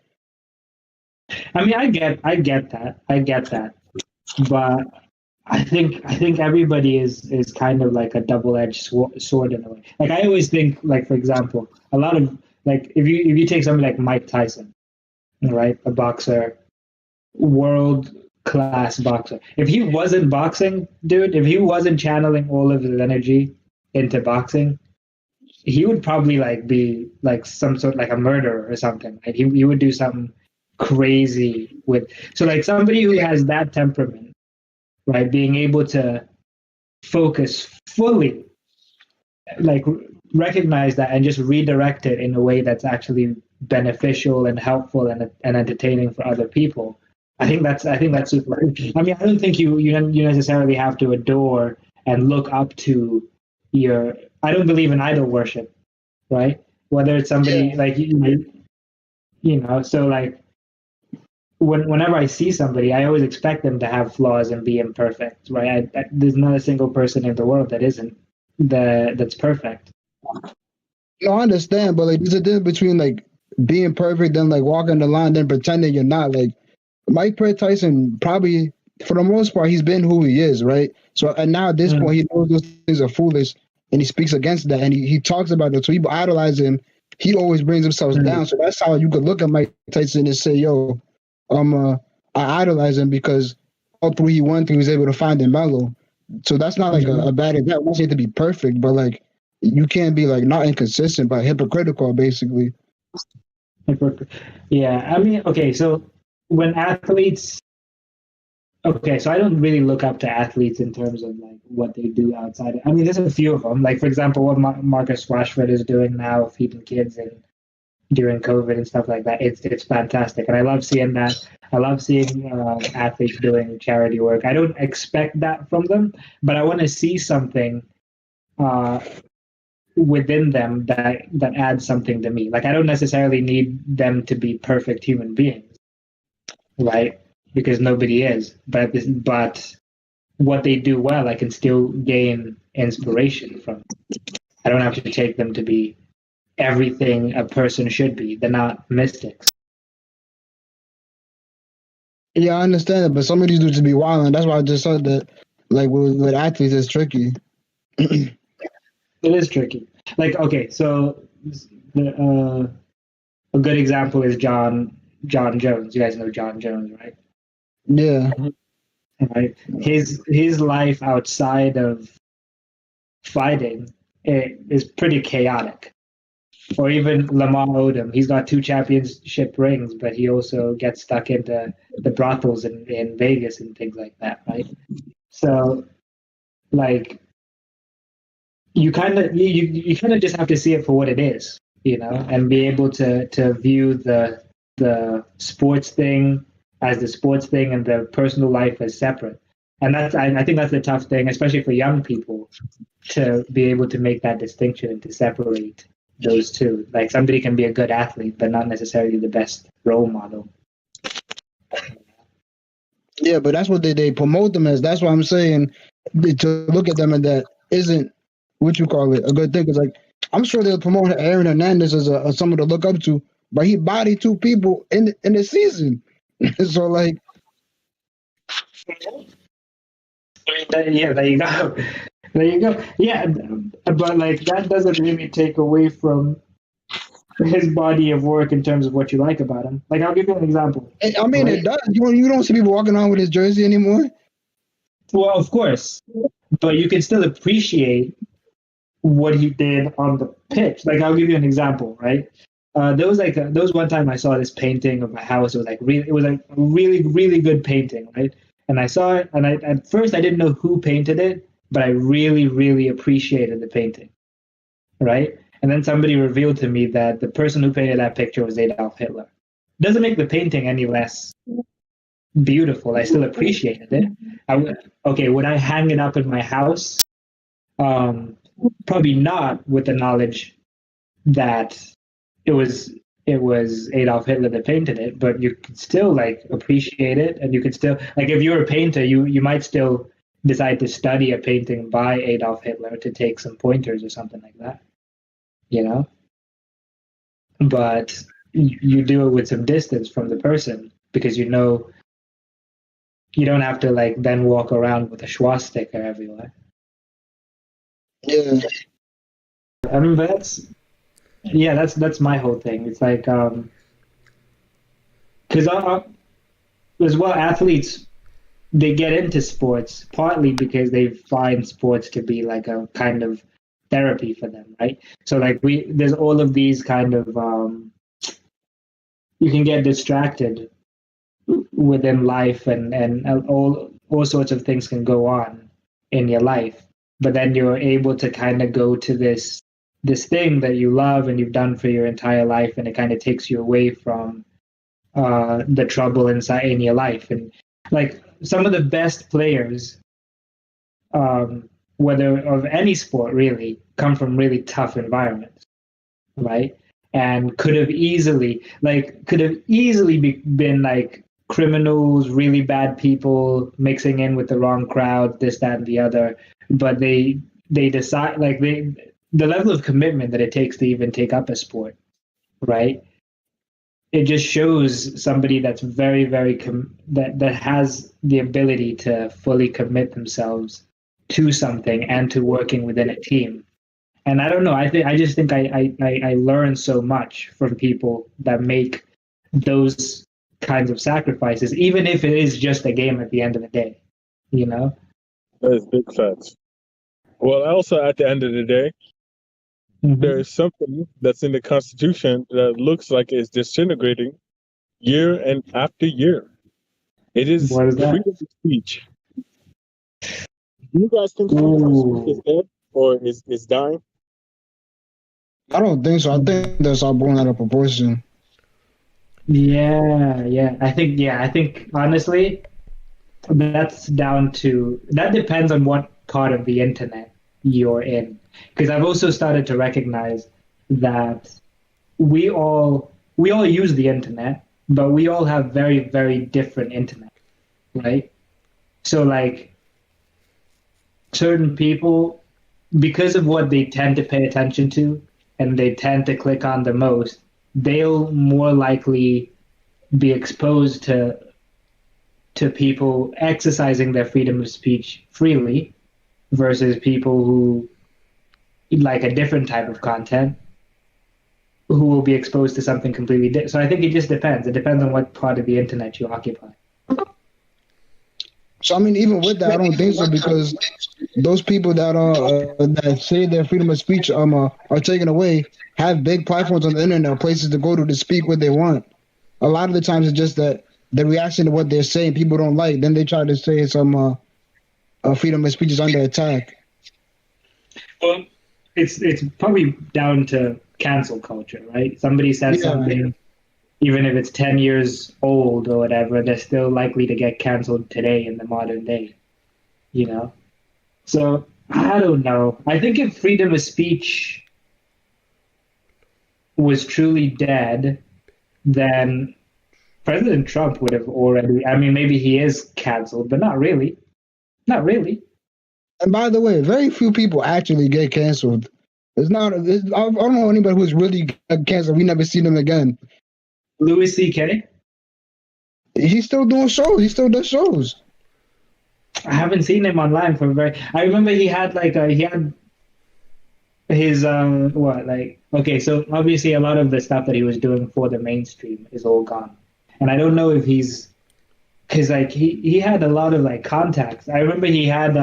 I mean, I get that, but I think everybody is kind of like a double-edged sword in a way. Like I always think, like for example, a lot of like if you take somebody like Mike Tyson, right, a boxer, world class boxer. If he wasn't boxing, dude, if he wasn't channeling all of his energy into boxing, he would probably like be like some sort like a murderer or something. Like he would do something crazy with. So like somebody who has that temperament, right, being able to focus fully, like recognize that and just redirect it in a way that's actually beneficial and helpful and entertaining for other people. I think that's super. I mean, I don't think you necessarily have to adore and look up to your. I don't believe in idol worship, right? Whether it's somebody like so like whenever I see somebody, I always expect them to have flaws and be imperfect, right? There's not a single person in the world that isn't that's perfect. No, I understand, but like there's a difference between like being perfect and like walking the line, then pretending you're not. Like Mike Tyson, probably for the most part, he's been who he is, right? So and now at this point, he knows those things are foolish, and he speaks against that, and he talks about it. So people idolize him. He always brings himself down. So that's how you could look at Mike Tyson and say, "Yo, I idolize him because all through he went through, he was able to find the mellow." So that's not like a bad example. I don't say it to be perfect, but like you can't be like not inconsistent, but hypocritical, basically. Yeah, I mean, okay, so when athletes, okay, so I don't really look up to athletes in terms of like what they do outside. I mean, there's a few of them. Like for example, what Marcus Rashford is doing now, feeding kids and during COVID and stuff like that. It's fantastic, and I love seeing that. I love seeing athletes doing charity work. I don't expect that from them, but I want to see something within them that adds something to me. Like I don't necessarily need them to be perfect human beings, right? Because nobody is. But what they do well, I can still gain inspiration from. I don't have to take them to be everything a person should be. They're not mystics. Yeah, I understand it, but some of these dudes be wild, and that's why I just said that. Like with athletes, it's tricky. It is tricky. Like okay, so a good example is John Jones. You guys know John Jones, right? Yeah. Right. His life outside of fighting is pretty chaotic. Or even Lamar Odom, he's got 2 championship rings, but he also gets stuck into the brothels in Vegas and things like that, right? So, like, you kind of just have to see it for what it is, and be able to view the sports thing as the sports thing and the personal life as separate. And I think that's the tough thing, especially for young people, to be able to make that distinction and to separate those two. Like somebody can be a good athlete, but not necessarily the best role model. Yeah, but that's what they promote them as. That's why I'm saying to look at them and that isn't what you call it a good thing. Because like I'm sure they'll promote Aaron Hernandez as someone to look up to, but he bodied 2 people in the season. So like, yeah, there you go. There you go. Yeah, but like that doesn't really take away from his body of work in terms of what you like about him. Like I'll give you an example. I mean, right? It does. You don't see people walking around with his jersey anymore. Well, of course, but you can still appreciate what he did on the pitch. Like I'll give you an example, right? There was one time I saw this painting of a house. It was like a really really good painting, right? And I saw it, and at first I didn't know who painted it, but I really really appreciated the painting, right? And then somebody revealed to me that the person who painted that picture was Adolf Hitler. Doesn't make the painting any less beautiful. I still appreciated it. Would I hang it up in my house? Probably not, with the knowledge that it was it was Adolf Hitler that painted it, but you could still like appreciate it, and you could still like if you're a painter, you might still decide to study a painting by Adolf Hitler to take some pointers or something like that, you know. But you do it with some distance from the person because you know you don't have to like then walk around with a swastika everywhere. Yeah. I mean, but that's my whole thing. It's like because as well, athletes they get into sports partly because they find sports to be like a kind of therapy for them, right? So like there's all of these kind of you can get distracted within life and all sorts of things can go on in your life, but then you're able to kind of go to this thing that you love and you've done for your entire life, and it kind of takes you away from the trouble inside in your life. And like some of the best players, whether of any sport really, come from really tough environments, right? And could have easily been like criminals, really bad people mixing in with the wrong crowd, this, that, and the other. But they decide like the level of commitment that it takes to even take up a sport, right? It just shows somebody that's very, very that has the ability to fully commit themselves to something and to working within a team. And I don't know. I just think I learn so much from people that make those kinds of sacrifices, even if it is just a game at the end of the day. You know, That is big facts. Well, also at the end of the day, there is something that's in the Constitution that looks like it's disintegrating year and after year. It is What is that? freedom of speech. Do you guys think freedom of speech is dead or is dying? I don't think so. I think that's all blown out of proportion. Yeah. I think honestly, that depends on what part of the internet you're in. Because I've also started to recognize that we all use the internet, but we all have very, very different internet, right? So like certain people, because of what they tend to pay attention to and they tend to click on the most, they'll more likely be exposed to people exercising their freedom of speech freely versus people who like a different type of content who will be exposed to something completely different. So I think it just depends. It depends on what part of the internet you occupy. So I mean, even with that, I don't think so, because those people that that say their freedom of speech are taken away have big platforms on the internet, places to go to speak what they want. A lot of the times it's just that the reaction to what they're saying people don't like. Then they try to say some freedom of speech is under attack. Well, it's probably down to cancel culture, right? Somebody says something, even if it's 10 years old or whatever, they're still likely to get canceled today in the modern day, you know? So I don't know. I think if freedom of speech was truly dead, then President Trump would have already, I mean, maybe he is canceled, but not really. Not really. And by the way, very few people actually get canceled. I don't know anybody who's really canceled. We never see them again. Louis C.K.? He's still doing shows. He still does shows. I haven't seen him online for I remember he had his okay, so obviously a lot of the stuff that he was doing for the mainstream is all gone. And I don't know if because like he had a lot of like contacts. I remember he had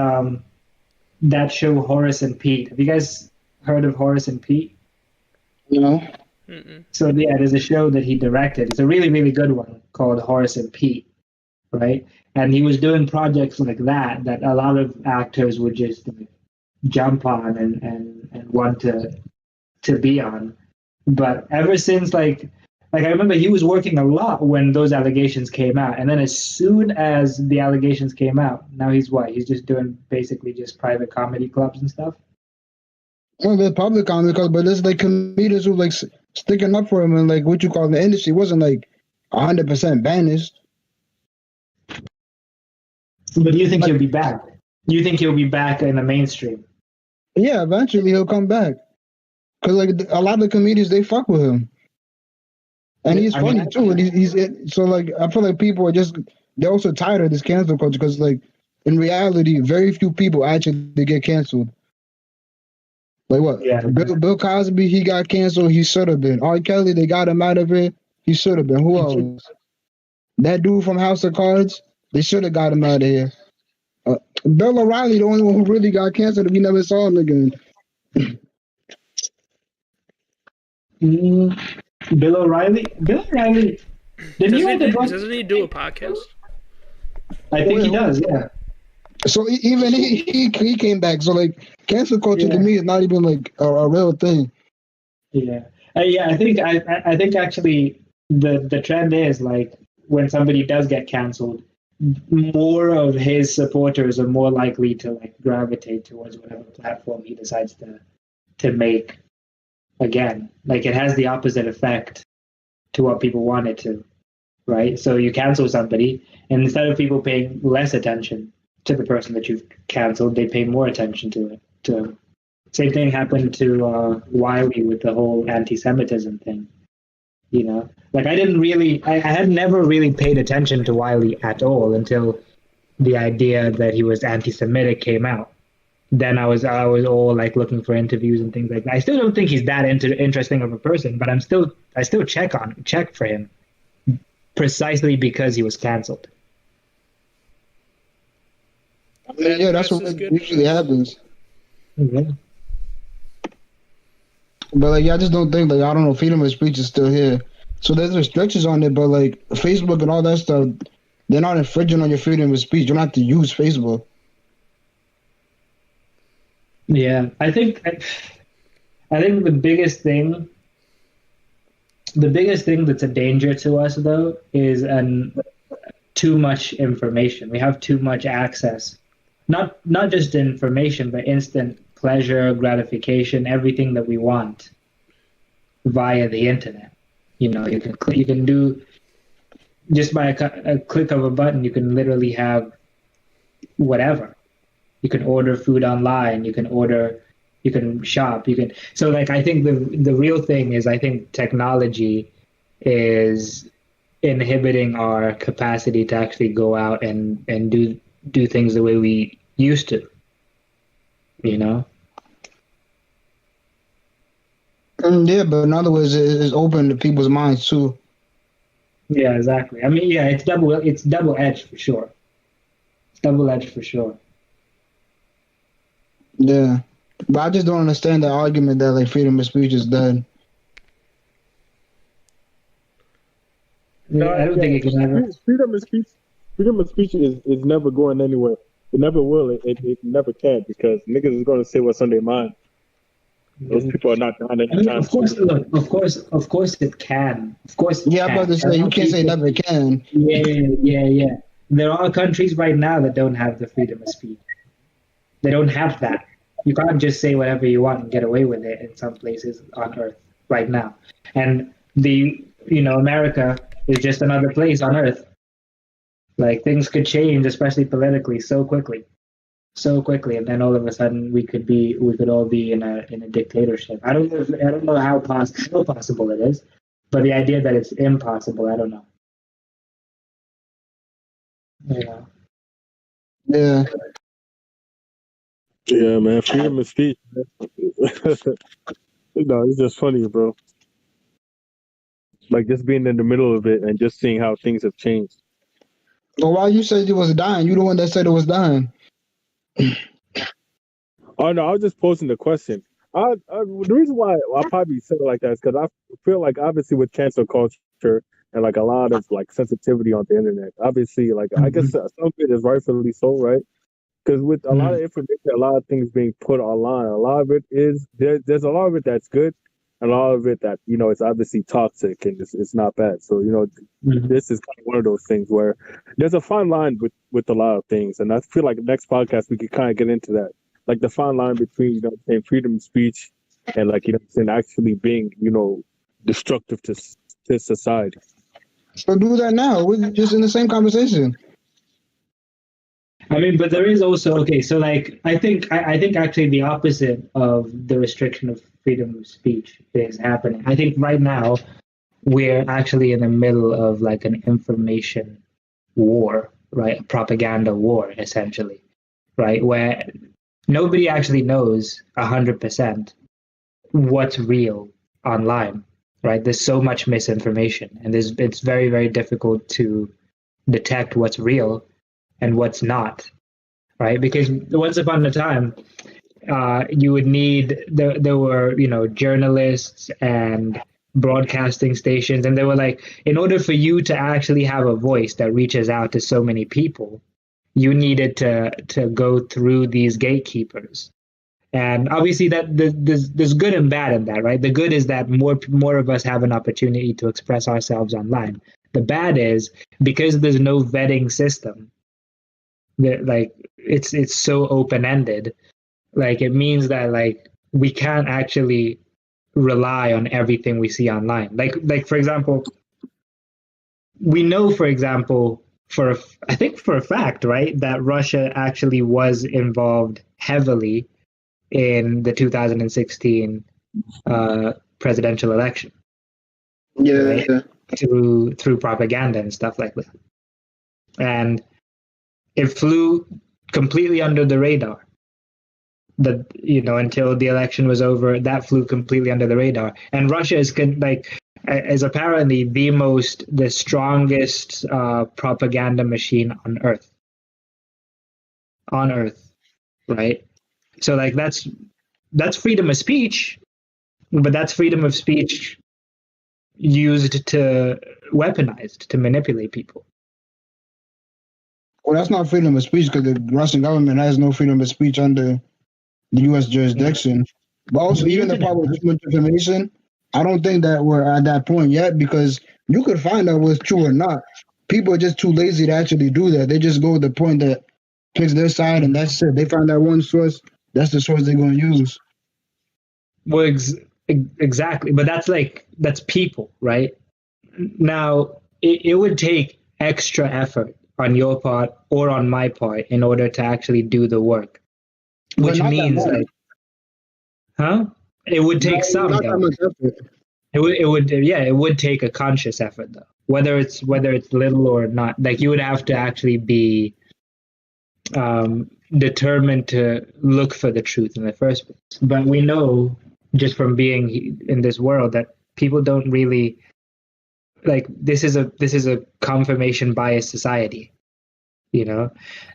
that show Horace and Pete. Have you guys heard of Horace and Pete? No. Mm-mm. So yeah, there's a show that he directed. It's a really, really good one called Horace and Pete, right? And he was doing projects like that a lot of actors would just jump on and want to be on. But ever since like I remember he was working a lot when those allegations came out, and then as soon as the allegations came out, now he's just doing basically just private comedy clubs and stuff. Well, they're public comedy clubs, but there's like comedians who like sticking up for him and like what you call the industry wasn't like 100% banished. But do you think he'll be back? Do you think he'll be back in the mainstream? Yeah, eventually he'll come back. Cause like a lot of the comedians they fuck with him, and he's funny too. And he's so like I feel like people are just they're also tired of this cancel culture because like in reality, very few people actually get canceled. Like what? Yeah. Bill Cosby, he got canceled. He should have been. R. Kelly, they got him out of it. He should have been. Who else? That dude from House of Cards, they should have got him out of here. Bill O'Reilly, the only one who really got canceled, and we never saw him again. Bill O'Reilly. Doesn't he do a podcast? I think he does. Yeah. So even he came back. So like cancel culture to me is not even like a real thing. Yeah. I think actually the trend is like when somebody does get canceled, more of his supporters are more likely to like gravitate towards whatever platform he decides to make. Again, like it has the opposite effect to what people want it to, right? So you cancel somebody, and instead of people paying less attention to the person that you've canceled, they pay more attention to him. Same thing happened to Wiley with the whole anti-Semitism thing. You know, like I had never really paid attention to Wiley at all until the idea that he was anti-Semitic came out. Then I was all like looking for interviews and things like that. I still don't think he's that interesting of a person, but I still check for him precisely because he was canceled. Yeah, that's what usually happens. Mm-hmm. But like, I just don't think like I don't know, freedom of speech is still here. So there's restrictions on it, but like Facebook and all that stuff, they're not infringing on your freedom of speech. You don't have to use Facebook. Yeah, I think the biggest thing that's a danger to us though is too much information. We have too much access, not just information, but instant pleasure, gratification, everything that we want via the internet. You know, you can do just by a click of a button. You can literally have whatever. You can order food online. You can shop. So like, I think the real thing is, I think technology is inhibiting our capacity to actually go out and do things the way we used to, you know? Yeah, but in other words, it's open to people's minds too. Yeah, exactly. I mean, yeah, it's double-edged for sure. It's double-edged for sure. Yeah, but I just don't understand the argument that like freedom of speech is dead. No, I don't think it can ever. Freedom of speech is never going anywhere. It never will. It never can, because niggas is going to say what's on their mind. Those people are not dying anytime. Of course it can. Of course. Yeah, I'm about to say you can't say never can. Yeah. There are countries right now that don't have the freedom of speech. They don't have that. You can't just say whatever you want and get away with it in some places on Earth right now. And America is just another place on Earth. Like, things could change, especially politically, so quickly, and then all of a sudden we could all be in a dictatorship. I don't know how possible it is, but the idea that it's impossible, I don't know. Yeah. Yeah. Yeah, man, freedom of speech. No, it's just funny, bro. Like, just being in the middle of it and just seeing how things have changed. Well, why you said it was dying? You the one that said it was dying. Oh no, I was just posing the question. The reason why I probably said it like that is because I feel like, obviously, with cancel culture and like a lot of like sensitivity on the internet, obviously, like I guess some of it is rightfully so, right? Because with a lot of information, a lot of things being put online, a lot of it is there's a lot of it that's good, and a lot of it that it's obviously toxic and it's not bad. So this is kind of one of those things where there's a fine line with a lot of things, and I feel like the next podcast we could kind of get into that, like the fine line between saying freedom of speech and like saying actually being destructive to society. So do that now. We're just in the same conversation. I mean, but there is also okay. So, like, I think actually the opposite of the restriction of freedom of speech is happening. I think right now we're actually in the middle of like an information war, right? A propaganda war, essentially, right? Where nobody actually knows 100% what's real online, right? There's so much misinformation, and it's very, very difficult to detect what's real and what's not, right? Because once upon a time, you would need there were journalists and broadcasting stations, and they were like, in order for you to actually have a voice that reaches out to so many people, you needed to go through these gatekeepers. And obviously that there's good and bad in that, right? The good is that more of us have an opportunity to express ourselves online. The bad is because there's no vetting system, that like it's so open-ended, like it means that like we can't actually rely on everything we see online. Like for example, we know, for example, I think for a fact, right, that Russia actually was involved heavily in the 2016 presidential election. Yeah. Right? Through propaganda and stuff like that. And it flew completely under the radar. Until the election was over, that flew completely under the radar. And Russia is apparently the strongest propaganda machine on Earth. On Earth, right? So like that's freedom of speech, but that's freedom of speech used weaponized to manipulate people. Well, that's not freedom of speech because the Russian government has no freedom of speech under the U.S. jurisdiction. But also, even the part with information, I don't think that we're at that point yet because you could find out what's true or not. People are just too lazy to actually do that. They just go with the point that picks their side, and that's it. They find that one source, that's the source they're going to use. Well, exactly. But that's people, right? Now, it would take extra effort on your part or on my part in order to actually do the work. Which means like, it would take some though. It would take a conscious effort though. Whether it's little or not, like you would have to actually be determined to look for the truth in the first place. But we know just from being in this world that people don't really like this is a confirmation bias society.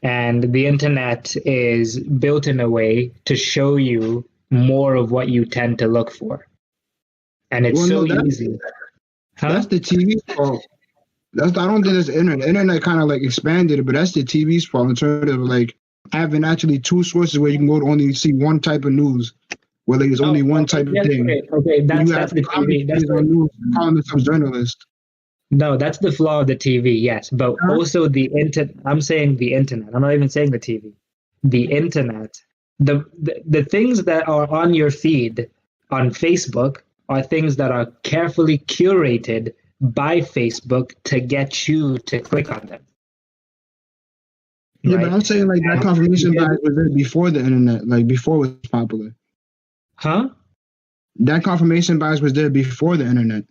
And the internet is built in a way to show you more of what you tend to look for. And it's easy. That's the TV's fault. I don't think it's the internet. The internet kind of like expanded it, but that's the TV's fault in terms of like having actually two sources where you can go to only see one type of news, where there's only one type of thing. Okay, that's the TV. That's news, calling themselves journalists. No, that's the flaw of the TV, yes. But also the internet. I'm saying the internet. I'm not even saying the TV. The internet. The things that are on your feed on Facebook are things that are carefully curated by Facebook to get you to click on them. Yeah, right? But I'm saying like that confirmation bias was there before the internet, like before it was popular. That confirmation bias was there before the internet.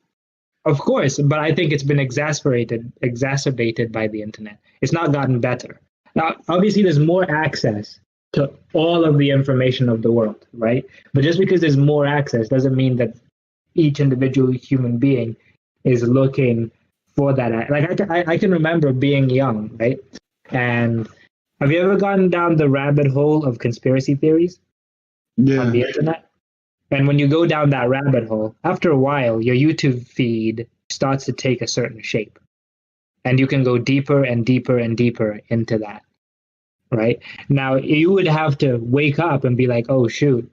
Of course, but I think it's been exacerbated by the internet. It's not gotten better. Now, obviously, there's more access to all of the information of the world, right? But just because there's more access doesn't mean that each individual human being is looking for that. Like I can remember being young, right? And have you ever gone down the rabbit hole of conspiracy theories on the internet? And when you go down that rabbit hole, after a while, your YouTube feed starts to take a certain shape. And you can go deeper and deeper and deeper into that, right? Now, you would have to wake up and be like, oh, shoot,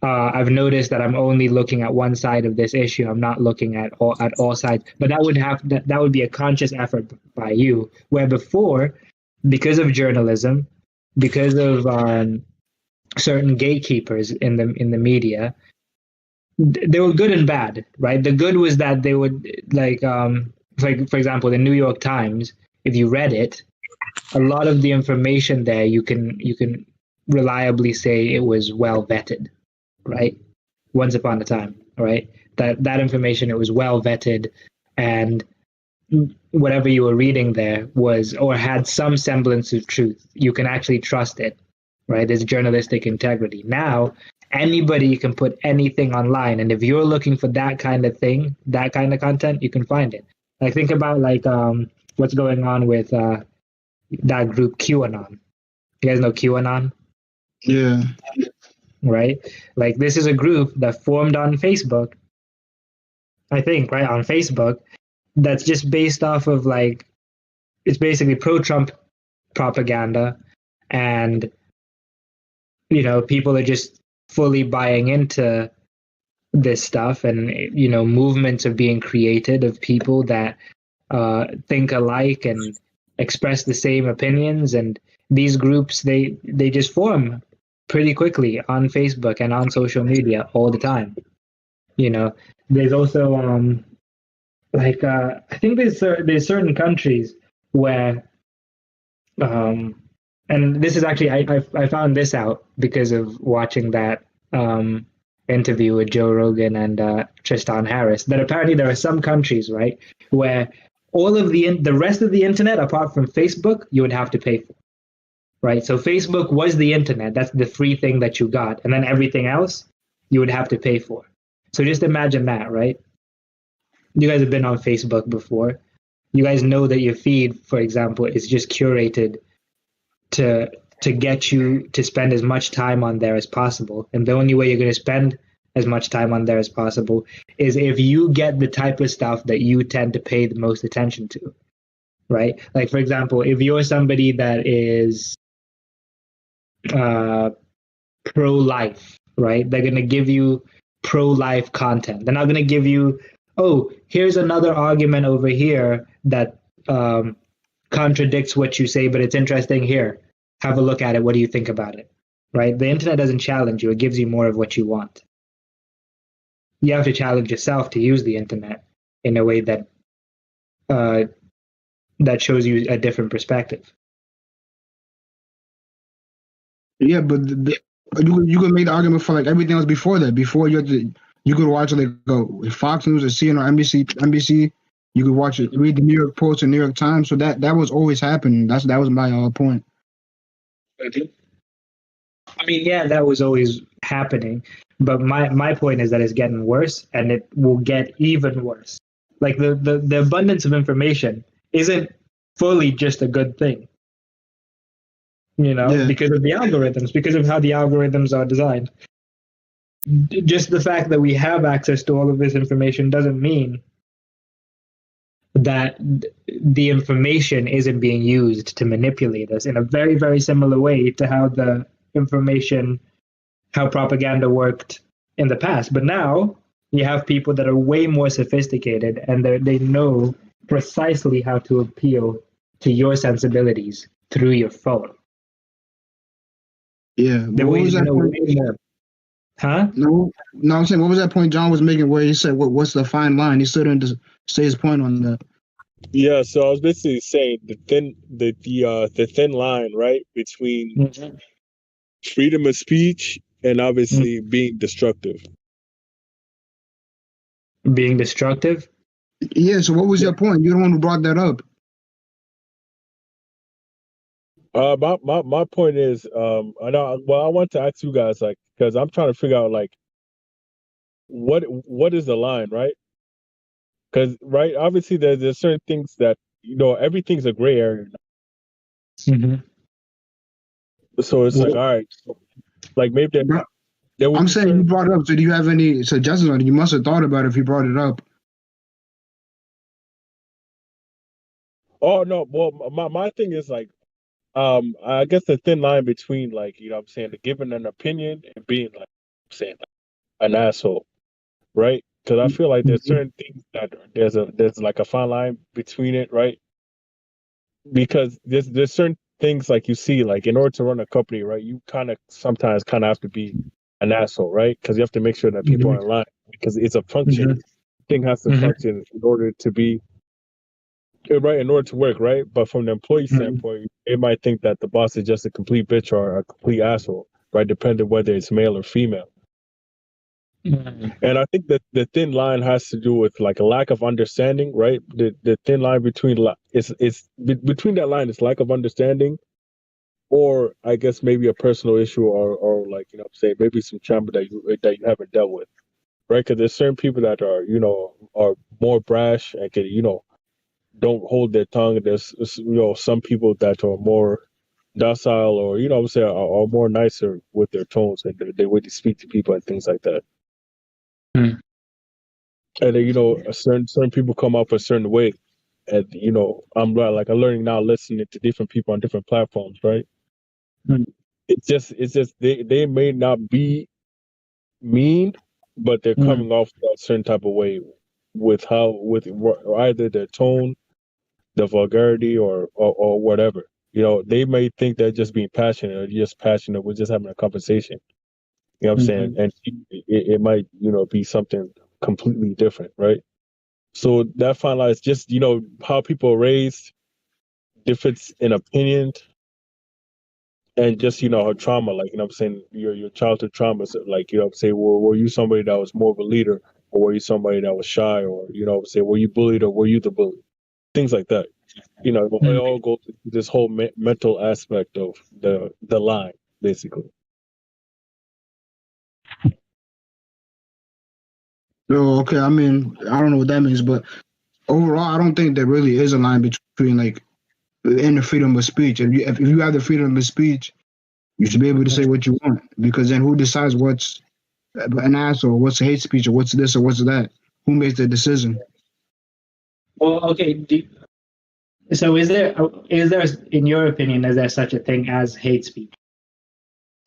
I've noticed that I'm only looking at one side of this issue. I'm not looking at all sides. But that would be a conscious effort by you, where before, because of journalism, because of certain gatekeepers in the media, they were good and bad, right? The good was that they would like for example, the New York Times, if you read it, a lot of the information there you can reliably say it was well vetted, right? Once upon a time, right? That information, it was well vetted, and whatever you were reading there was or had some semblance of truth. You can actually trust it, right? There's journalistic integrity. Now, anybody can put anything online, and if you're looking for that kind of thing, that kind of content, you can find it. Like think about like what's going on with that group QAnon. You guys know QAnon? Yeah. Right? Like this is a group that formed on Facebook, I think, right? On Facebook, that's just based off of like, it's basically pro-Trump propaganda, and you know, people are just fully buying into this stuff, and you know, movements are being created of people that think alike and express the same opinions, and these groups they just form pretty quickly on Facebook and on social media all the time. You know, there's also like I think there's certain countries where and this is actually I found this out because of watching that interview with Joe Rogan and Tristan Harris, that apparently there are some countries, right, where all of the rest of the internet apart from Facebook you would have to pay for, right? So Facebook was the internet, that's the free thing that you got, and then everything else you would have to pay for. So just imagine that, right? You guys have been on Facebook before. You guys know that your feed, for example, is just curated to get you to spend as much time on there as possible. And the only way you're going to spend as much time on there as possible is if you get the type of stuff that you tend to pay the most attention to, right? Like, for example, if you're somebody that is pro-life, right? They're going to give you pro-life content. They're not going to give you, oh, here's another argument over here that contradicts what you say, but it's interesting. Here, have a look at it. What do you think about it? Right? The internet doesn't challenge you. It gives you more of what you want. You have to challenge yourself to use the internet in a way that that shows you a different perspective. Yeah, but you could make the argument for like everything else before that. Before you could watch like Fox News or CNN or NBC. You could watch it, read the New York Post and New York Times. So that was always happening. That was my point. I mean, yeah, that was always happening. But my point is that it's getting worse, and it will get even worse. Like the abundance of information isn't fully just a good thing. You know, yeah. Because of the algorithms, because of how the algorithms are designed. Just the fact that we have access to all of this information doesn't mean that the information isn't being used to manipulate us in a very, very similar way to how the information, how propaganda worked in the past. But now you have people that are way more sophisticated, and they know precisely how to appeal to your sensibilities through your phone. Yeah. What was that point? Huh? No, I'm saying, what was that point John was making where he said, what's the fine line? He still didn't say his point on that. Yeah, so I was basically saying the thin line, right, between freedom of speech and obviously being destructive. Being destructive? Yeah, so what was your point? You're the one who brought that up. My point is, I want to ask you guys, like, because I'm trying to figure out, like, what is the line, right? Because, right, obviously there's certain things that, you know, everything's a gray area. Mm-hmm. So it's like, all right, like maybe I'm saying you brought it up. So do you have any suggestions on it? You must have thought about it if you brought it up. Oh no, well, my thing is like, I guess the thin line between, like, you know what I'm saying, giving an opinion and being, like, I'm saying, like, an asshole, right? Because I feel like there's certain things that there's like a fine line between it, right? Because there's certain things, like, you see, like, in order to run a company, right, you sometimes have to be an asshole, right? Because you have to make sure that people are in line because it's a function. Thing has to function in order to be right, in order to work, right? But from the employee standpoint, they might think that the boss is just a complete bitch or a complete asshole, right? Depending whether it's male or female. And I think that the thin line has to do with like a lack of understanding, right? The thin line between between that line is lack of understanding, or I guess maybe a personal issue, or like say maybe some trauma that you haven't dealt with, right? Because there's certain people that are more brash and can don't hold their tongue. There's some people that are more docile, or are more nicer with their tones and the way they speak to people and things like that. And then, certain people come up a certain way, and I'm learning now, listening to different people on different platforms, right? It's just they may not be mean, but they're coming off a certain type of way with either their tone, the vulgarity, or whatever. They may think they're just being passionate, or just passionate. We're just having a conversation. You know what I'm saying? And it might, be something completely different, right? So that fine line is just, how people are raised, difference in opinion, and just, her trauma, like, what I'm saying, your childhood trauma. So, like, what I'm saying, were you somebody that was more of a leader, or were you somebody that was shy, or, what I'm saying, were you bullied, or were you the bully? Things like that. It all goes to this whole mental aspect of the line, basically. So, okay, I mean, I don't know what that means, but overall, I don't think there really is a line between like in the freedom of speech. If you have the freedom of speech, you should be able to say what you want, because then who decides what's an asshole, what's hate speech, or what's this or what's that? Who makes the decision? Well, okay. So is there, in your opinion, is there such a thing as hate speech?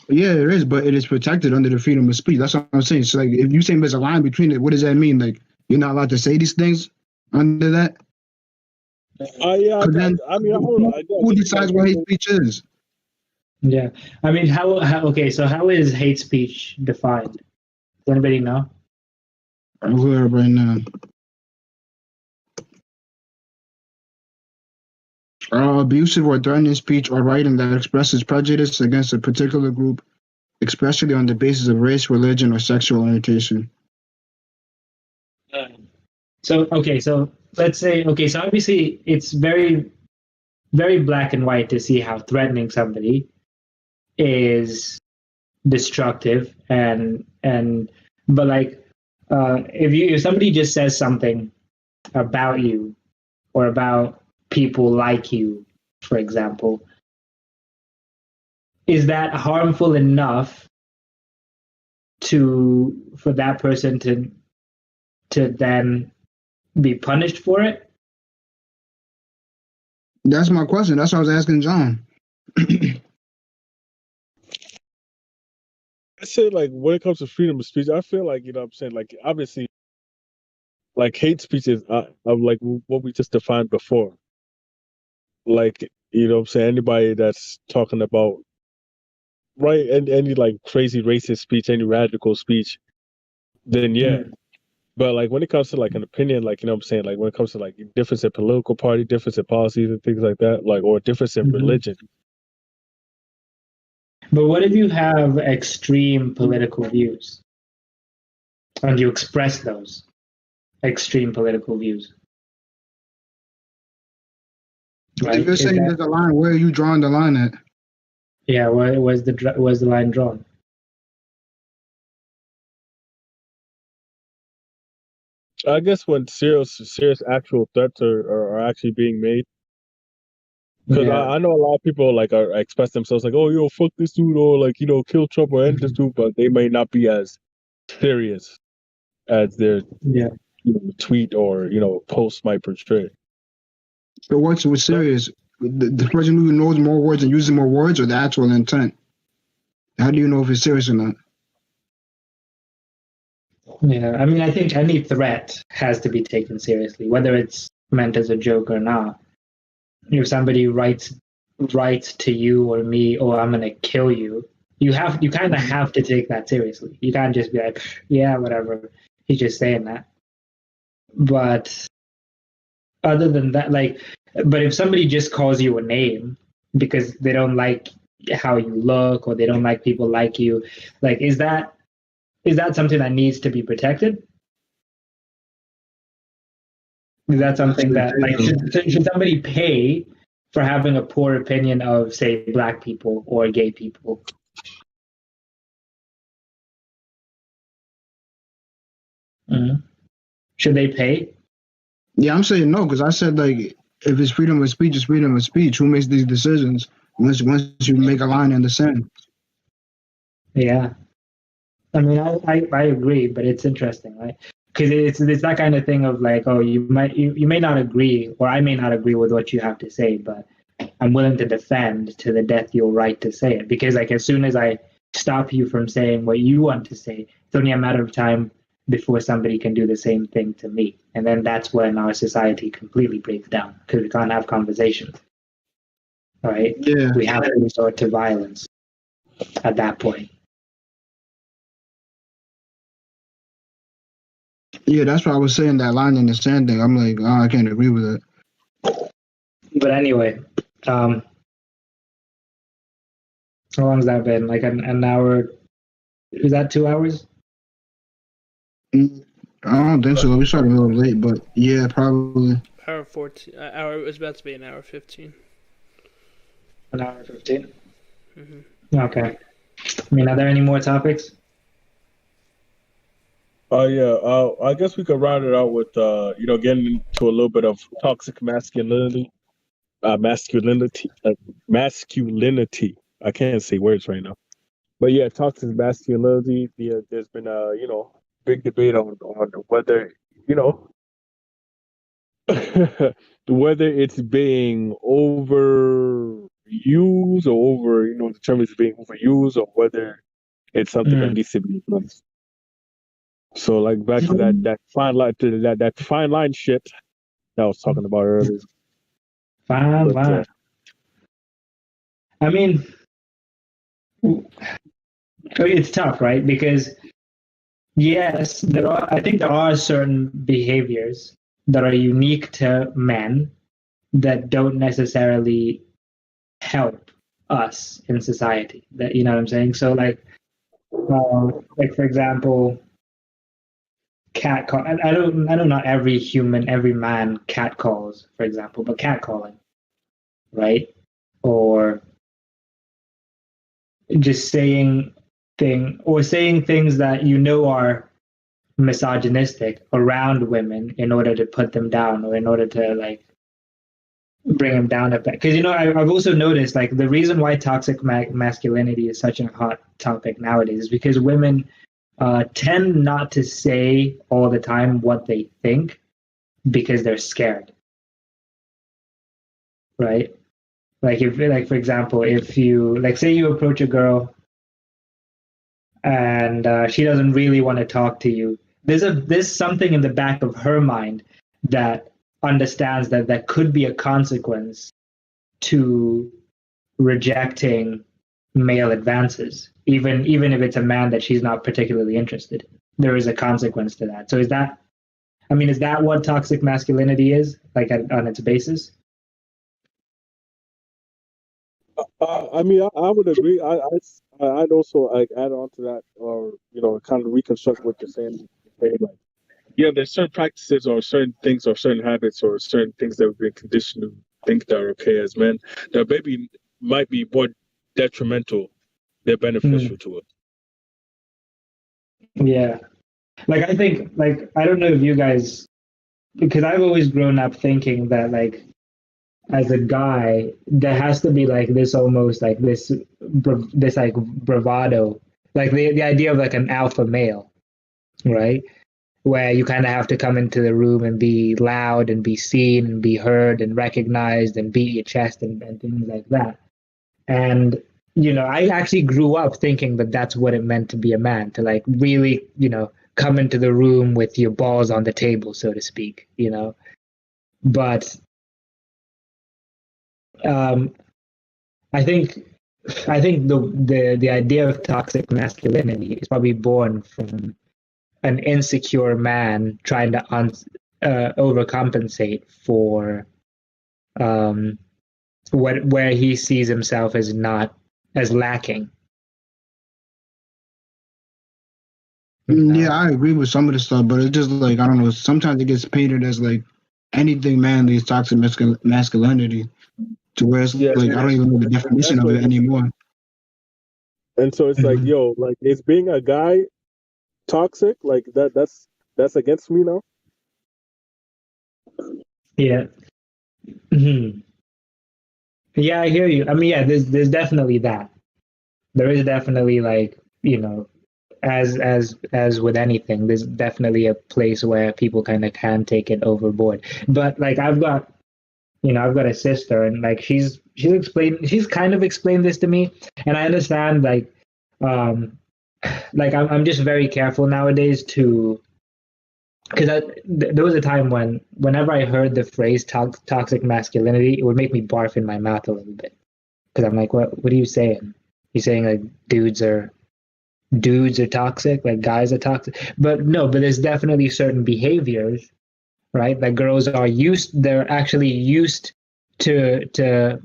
Yeah, there is, but it is protected under the freedom of speech. That's what I'm saying. So, like, if you say there's a line between it, what does that mean? Like, you're not allowed to say these things under that? Who decides what hate speech is? Yeah, I mean, so how is hate speech defined? Does anybody know? I'm here right now. Abusive or threatening speech or writing that expresses prejudice against a particular group, especially on the basis of race, religion, or sexual orientation. So let's say, so obviously it's very, very black and white to see how threatening somebody is destructive, but like if somebody just says something about you or about people like you, for example, is that harmful enough for that person to then be punished for it? That's my question. That's what I was asking John. I say, like, when it comes to freedom of speech, I feel like, what I'm saying, like, obviously, like, hate speech is like what we just defined before. Like, what I'm saying, anybody that's talking about, right, and any like crazy racist speech, any radical speech, then yeah. But like when it comes to like an opinion, like, what I'm saying, like when it comes to like difference in political party, difference in policies and things like that, like, or difference in religion. But what if you have extreme political views and you express those extreme political views? Right? If you're saying there's a line, where are you drawing the line at? Yeah, where's the line drawn? I guess when serious actual threats are actually being made. Because I know a lot of people like express themselves like, oh, fuck this dude, or like, kill Trump or end this dude, but they may not be as serious as their tweet or post might portray. So what's serious? The person who knows more words and uses more words, or the actual intent? How do you know if it's serious or not? Yeah, I mean, I think any threat has to be taken seriously, whether it's meant as a joke or not. If somebody writes to you or me, "Oh, I'm gonna kill you," you kind of have to take that seriously. You can't just be like, yeah, whatever. He's just saying that. But other than that, like, but if somebody just calls you a name because they don't like how you look or they don't like people like you, like, is that something that needs to be protected? Is that something that, like, should somebody pay for having a poor opinion of, say, black people or gay people? Mm-hmm. Should they pay? Yeah, I'm saying no, because I said, like, if it's freedom of speech, it's freedom of speech. Who makes these decisions once you make a line in the sand? Yeah. I mean, I agree, but it's interesting, right? Because it's that kind of thing of like, oh, you may not agree, or I may not agree with what you have to say, but I'm willing to defend to the death your right to say it. Because, like, as soon as I stop you from saying what you want to say, it's only a matter of time before somebody can do the same thing to me, and then that's when our society completely breaks down because we can't have conversations. Right? Yeah. We have to resort to violence at that point. Yeah, that's why I was saying that line in the sand thing. I'm like, oh, I can't agree with it. But anyway, how long's that been? Like an hour? Is that 2 hours? I don't think so. We started a little late, but yeah, probably. Hour 14. Hour. It was about to be an hour 15. An hour 15? Mm-hmm. Okay. I mean, are there any more topics? Yeah. I guess we could round it out with getting into a little bit of toxic masculinity. Masculinity. I can't say words right now. But yeah, toxic masculinity. There's been big debate on whether whether it's being overused or the term is being overused, or whether it's something that needs to be replaced. So, like, back to that fine line, that fine line shit that I was talking about earlier. Fine line. I mean, it's tough, right? Because yes, I think there are certain behaviors that are unique to men that don't necessarily help us in society. That, you know what I'm saying? So, like for example, catcall. I know not every man catcalls, for example, but catcalling, right? Or just saying things that are misogynistic around women in order to put them down or in order to, like, bring them down a bit. Because I've also noticed, like, the reason why toxic masculinity is such a hot topic nowadays is because women tend not to say all the time what they think because they're scared, right? Like, for example, if you, like, say you approach a girl and she doesn't really want to talk to you, there's something in the back of her mind that understands that there could be a consequence to rejecting male advances, even if it's a man that she's not particularly interested in. There is a consequence to that. So is that what toxic masculinity is, like, on its basis? I mean, I would agree. I'd also, like, add on to that, or kind of reconstruct what you're saying. Like, yeah, there's certain practices or certain things or certain habits or certain things that we've been conditioned to think that are okay as men that maybe might be more detrimental than beneficial to us. Yeah, like, I think, like, I don't know if you guys, because I've always grown up thinking that, like, as a guy, there has to be, like, this almost, like, this like bravado, like the idea of, like, an alpha male, right? Where you kind of have to come into the room and be loud and be seen and be heard and recognized and beat your chest and things like that. And I actually grew up thinking that that's what it meant to be a man, to, like, really come into the room with your balls on the table, so to speak. But I think I think the idea of toxic masculinity is probably born from an insecure man trying to overcompensate for where he sees himself as not as lacking. Yeah, I agree with some of the stuff, but it's just like I don't know. Sometimes it gets painted as like anything manly is toxic masculinity, to where it's Yeah, like I don't even know the definition that's of what it anymore. and so it's like, yo, like is being a guy toxic? Like that's against me now. Yeah. Mhm. Yeah, I hear you. I mean, yeah, there's definitely that. There is definitely like, as with anything, there's definitely a place where people kind of can take it overboard. But like I've got a sister, and like she's kind of explained this to me, and I understand um like I'm just very careful nowadays to because there was a time whenever I heard the phrase toxic masculinity, it would make me barf in my mouth a little bit because I'm like, what are you saying? You saying like dudes are toxic, like guys are toxic? But no, but there's definitely certain behaviors, right? That girls they're actually used to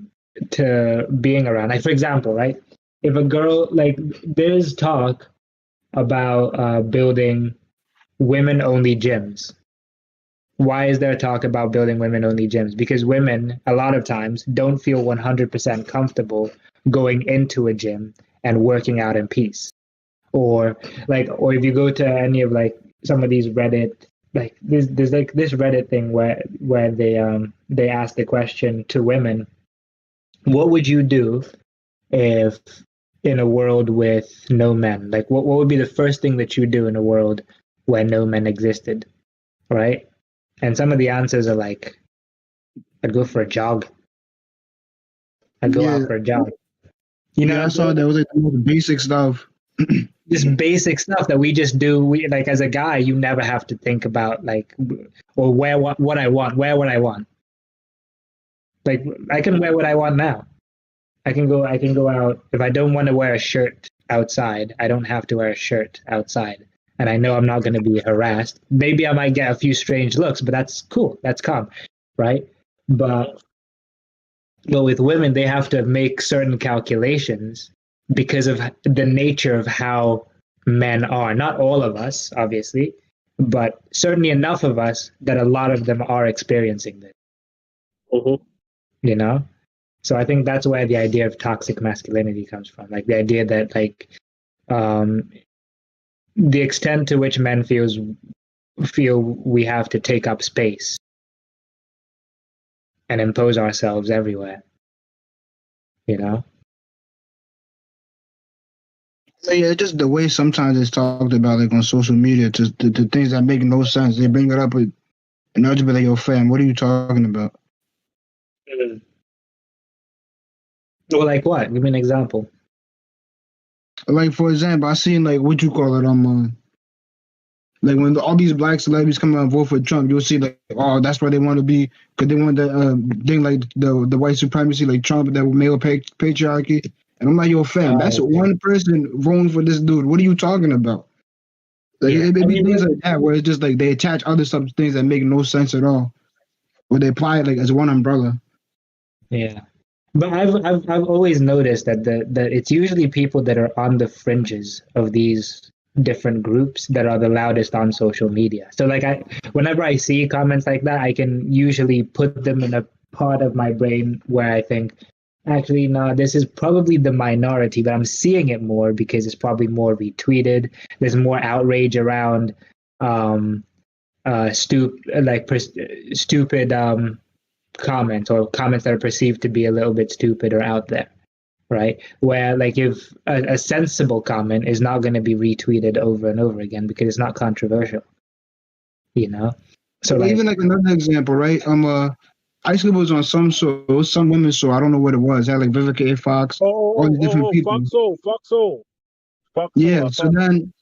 being around. Like for example, right? If a girl like there's talk about building women only gyms. Why is there talk about building women only gyms? Because women, a lot of times, don't feel 100% comfortable going into a gym and working out in peace. Or if you go to any of like some of these Reddit, like there's like this Reddit thing where they ask the question to women, what would you do if in a world with no men? Like what would be the first thing that you do in a world where no men existed? Right? And some of the answers are like, I'd go for a jog. I'd go Yeah, out for a jog. I saw that was like the most basic stuff. Just basic stuff that we just do. We like as a guy, you never have to think about like or wear what I want. Wear what I want. Like I can wear what I want now. I can go out if I don't want to wear a shirt outside. I don't have to wear a shirt outside. And I know I'm not going to be harassed. Maybe I might get a few strange looks, but that's cool. That's calm, right? But with women, they have to make certain calculations because of the nature of how men are. Not all of us, obviously, but certainly enough of us that a lot of them are experiencing this. Mm-hmm. So I think that's where the idea of toxic masculinity comes from. Like the idea that the extent to which men feel we have to take up space and impose ourselves everywhere. Yeah, just the way sometimes it's talked about, like on social media, just the things that make no sense. They bring it up and I'll just be like, "Yo, fam, what are you talking about?" Well, like what? Give me an example. Like for example, I seen like what you call it like when all these black celebrities come out and vote for Trump, you'll see like, oh, that's where they want to be because they want the thing like the white supremacy, like Trump, that male patriarchy. And I'm like, yo, fam, that's one person voting for this dude. What are you talking about? Like it be things like that where it's just like they attach other stuff to things that make no sense at all, or they apply it like as one umbrella. Yeah, but I've always noticed that that it's usually people that are on the fringes of these different groups that are the loudest on social media. So like whenever I see comments like that, I can usually put them in a part of my brain where I think, actually, no, this is probably the minority, but I'm seeing it more because it's probably more retweeted. There's more outrage around stupid comments or comments that are perceived to be a little bit stupid or out there, right? Where like if a sensible comment is not going to be retweeted over and over again because it's not controversial, So like, even like another example, right? Ice Cube was on some show, it was some women's show. I don't know what it was. It had like Vivica A. Fox, all these different people. Foxo. Yeah. So then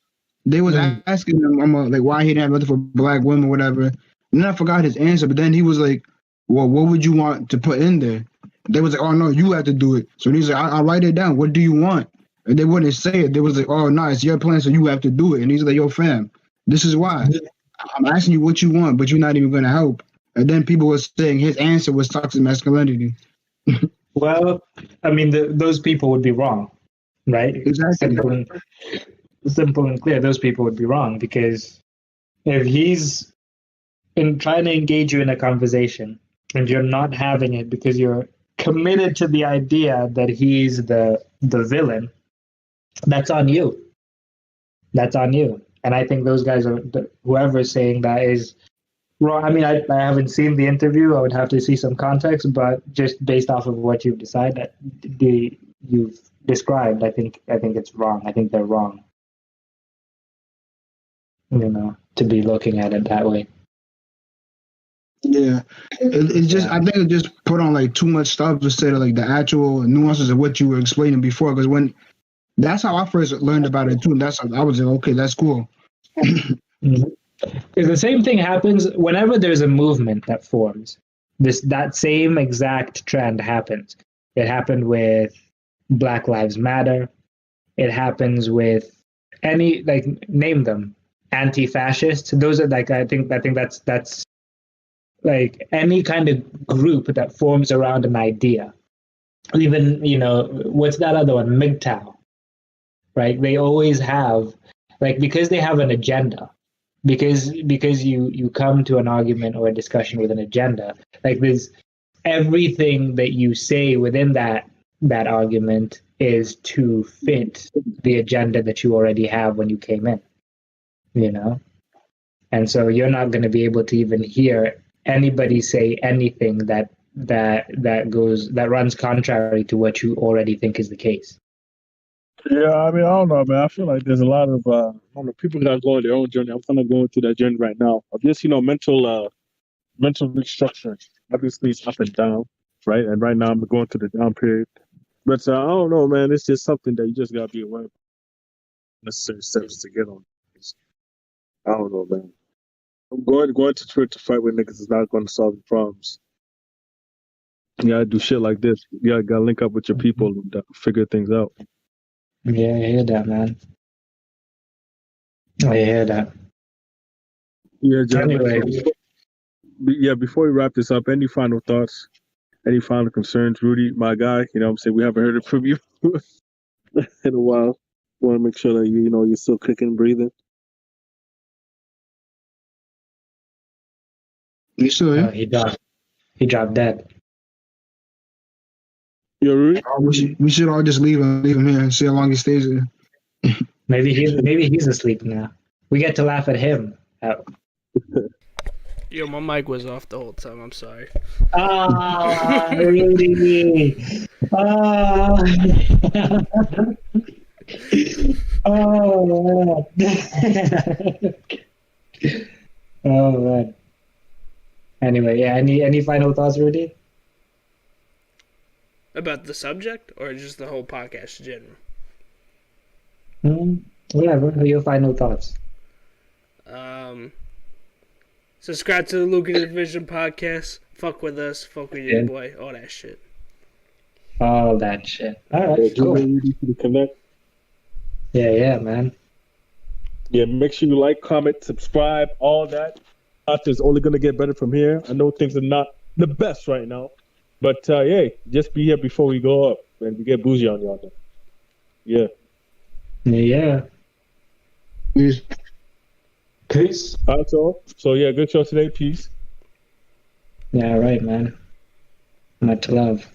they was asking him, like, why he didn't have nothing for black women, whatever. And then I forgot his answer. But then he was like, "Well, what would you want to put in there?" They was like, oh no, you have to do it. So he's like, I'll write it down. What do you want? And they wouldn't say it. They was like, oh no, it's your plan, so you have to do it. And he's like, yo, fam, this is why. I'm asking you what you want, but you're not even gonna help. And then people were saying his answer was toxic masculinity. Well, I mean, those people would be wrong, right? Exactly. Simple and clear. Those people would be wrong because if he's in trying to engage you in a conversation and you're not having it because you're committed to the idea that he's the villain, that's on you. That's on you. And I think those guys are, whoever's saying that is wrong. I mean, I haven't seen the interview. I would have to see some context, but just based off of what you've decided, you've described, I think it's wrong. I think they're wrong. To be looking at it that way. Yeah, it just I think it just put on like too much stuff instead of like the actual nuances of what you were explaining before. Because that's how I first learned about it too. I was like, okay, that's cool. Mm-hmm. Because the same thing happens whenever there's a movement that forms. That same exact trend happens. It happened with Black Lives Matter. It happens with any, like, name them, anti-fascist. Those are like I think that's like any kind of group that forms around an idea. Even what's that other one, MGTOW, right? They always have, like, because they have an agenda. Because you come to an argument or a discussion with an agenda, like there's everything that you say within that argument is to fit the agenda that you already have when you came in, and so you're not going to be able to even hear anybody say anything that runs contrary to what you already think is the case. Yeah, I mean, I don't know, man. I feel like there's a lot of, I don't know, people got to go on their own journey. I'm kind of going through that journey right now. Of just, mental restructuring. Obviously, it's up and down, right? And right now, I'm going through the down period. But I don't know, man. It's just something that you just got to be aware of. Necessary steps to get on. I don't know, man. I'm going to Twitter to fight with niggas is not going to solve the problems. You got to do shit like this. You got to link up with your people and figure things out. Yeah, I hear that, man. I hear that. Yeah, John. Anyway. Yeah, before we wrap this up, any final thoughts? Any final concerns? Rudy, my guy, I'm saying we haven't heard it from you in a while. Want to make sure that you're still kicking and breathing. You still here? He dropped dead. Yo, Rudy? We should all just leave him here and see how long he stays here. Maybe he's asleep now. We get to laugh at him. Yo, my mic was off the whole time. I'm sorry. Rudy. Oh man. Anyway, yeah. Any final thoughts, Rudy? About the subject or just the whole podcast in general? Whatever. Your final thoughts. Subscribe to the Lucrative Vision podcast. Fuck with us. Fuck with your boy. All that shit. All that shit. All right. Cool. Connect. Yeah, man. Yeah, make sure you like, comment, subscribe, all that. It's only gonna get better from here. I know things are not the best right now. But, just be here before we go up and we get bougie on y'all. Yeah. Yeah. Peace. All right, so good show today. Peace. Yeah, right, man. Much love.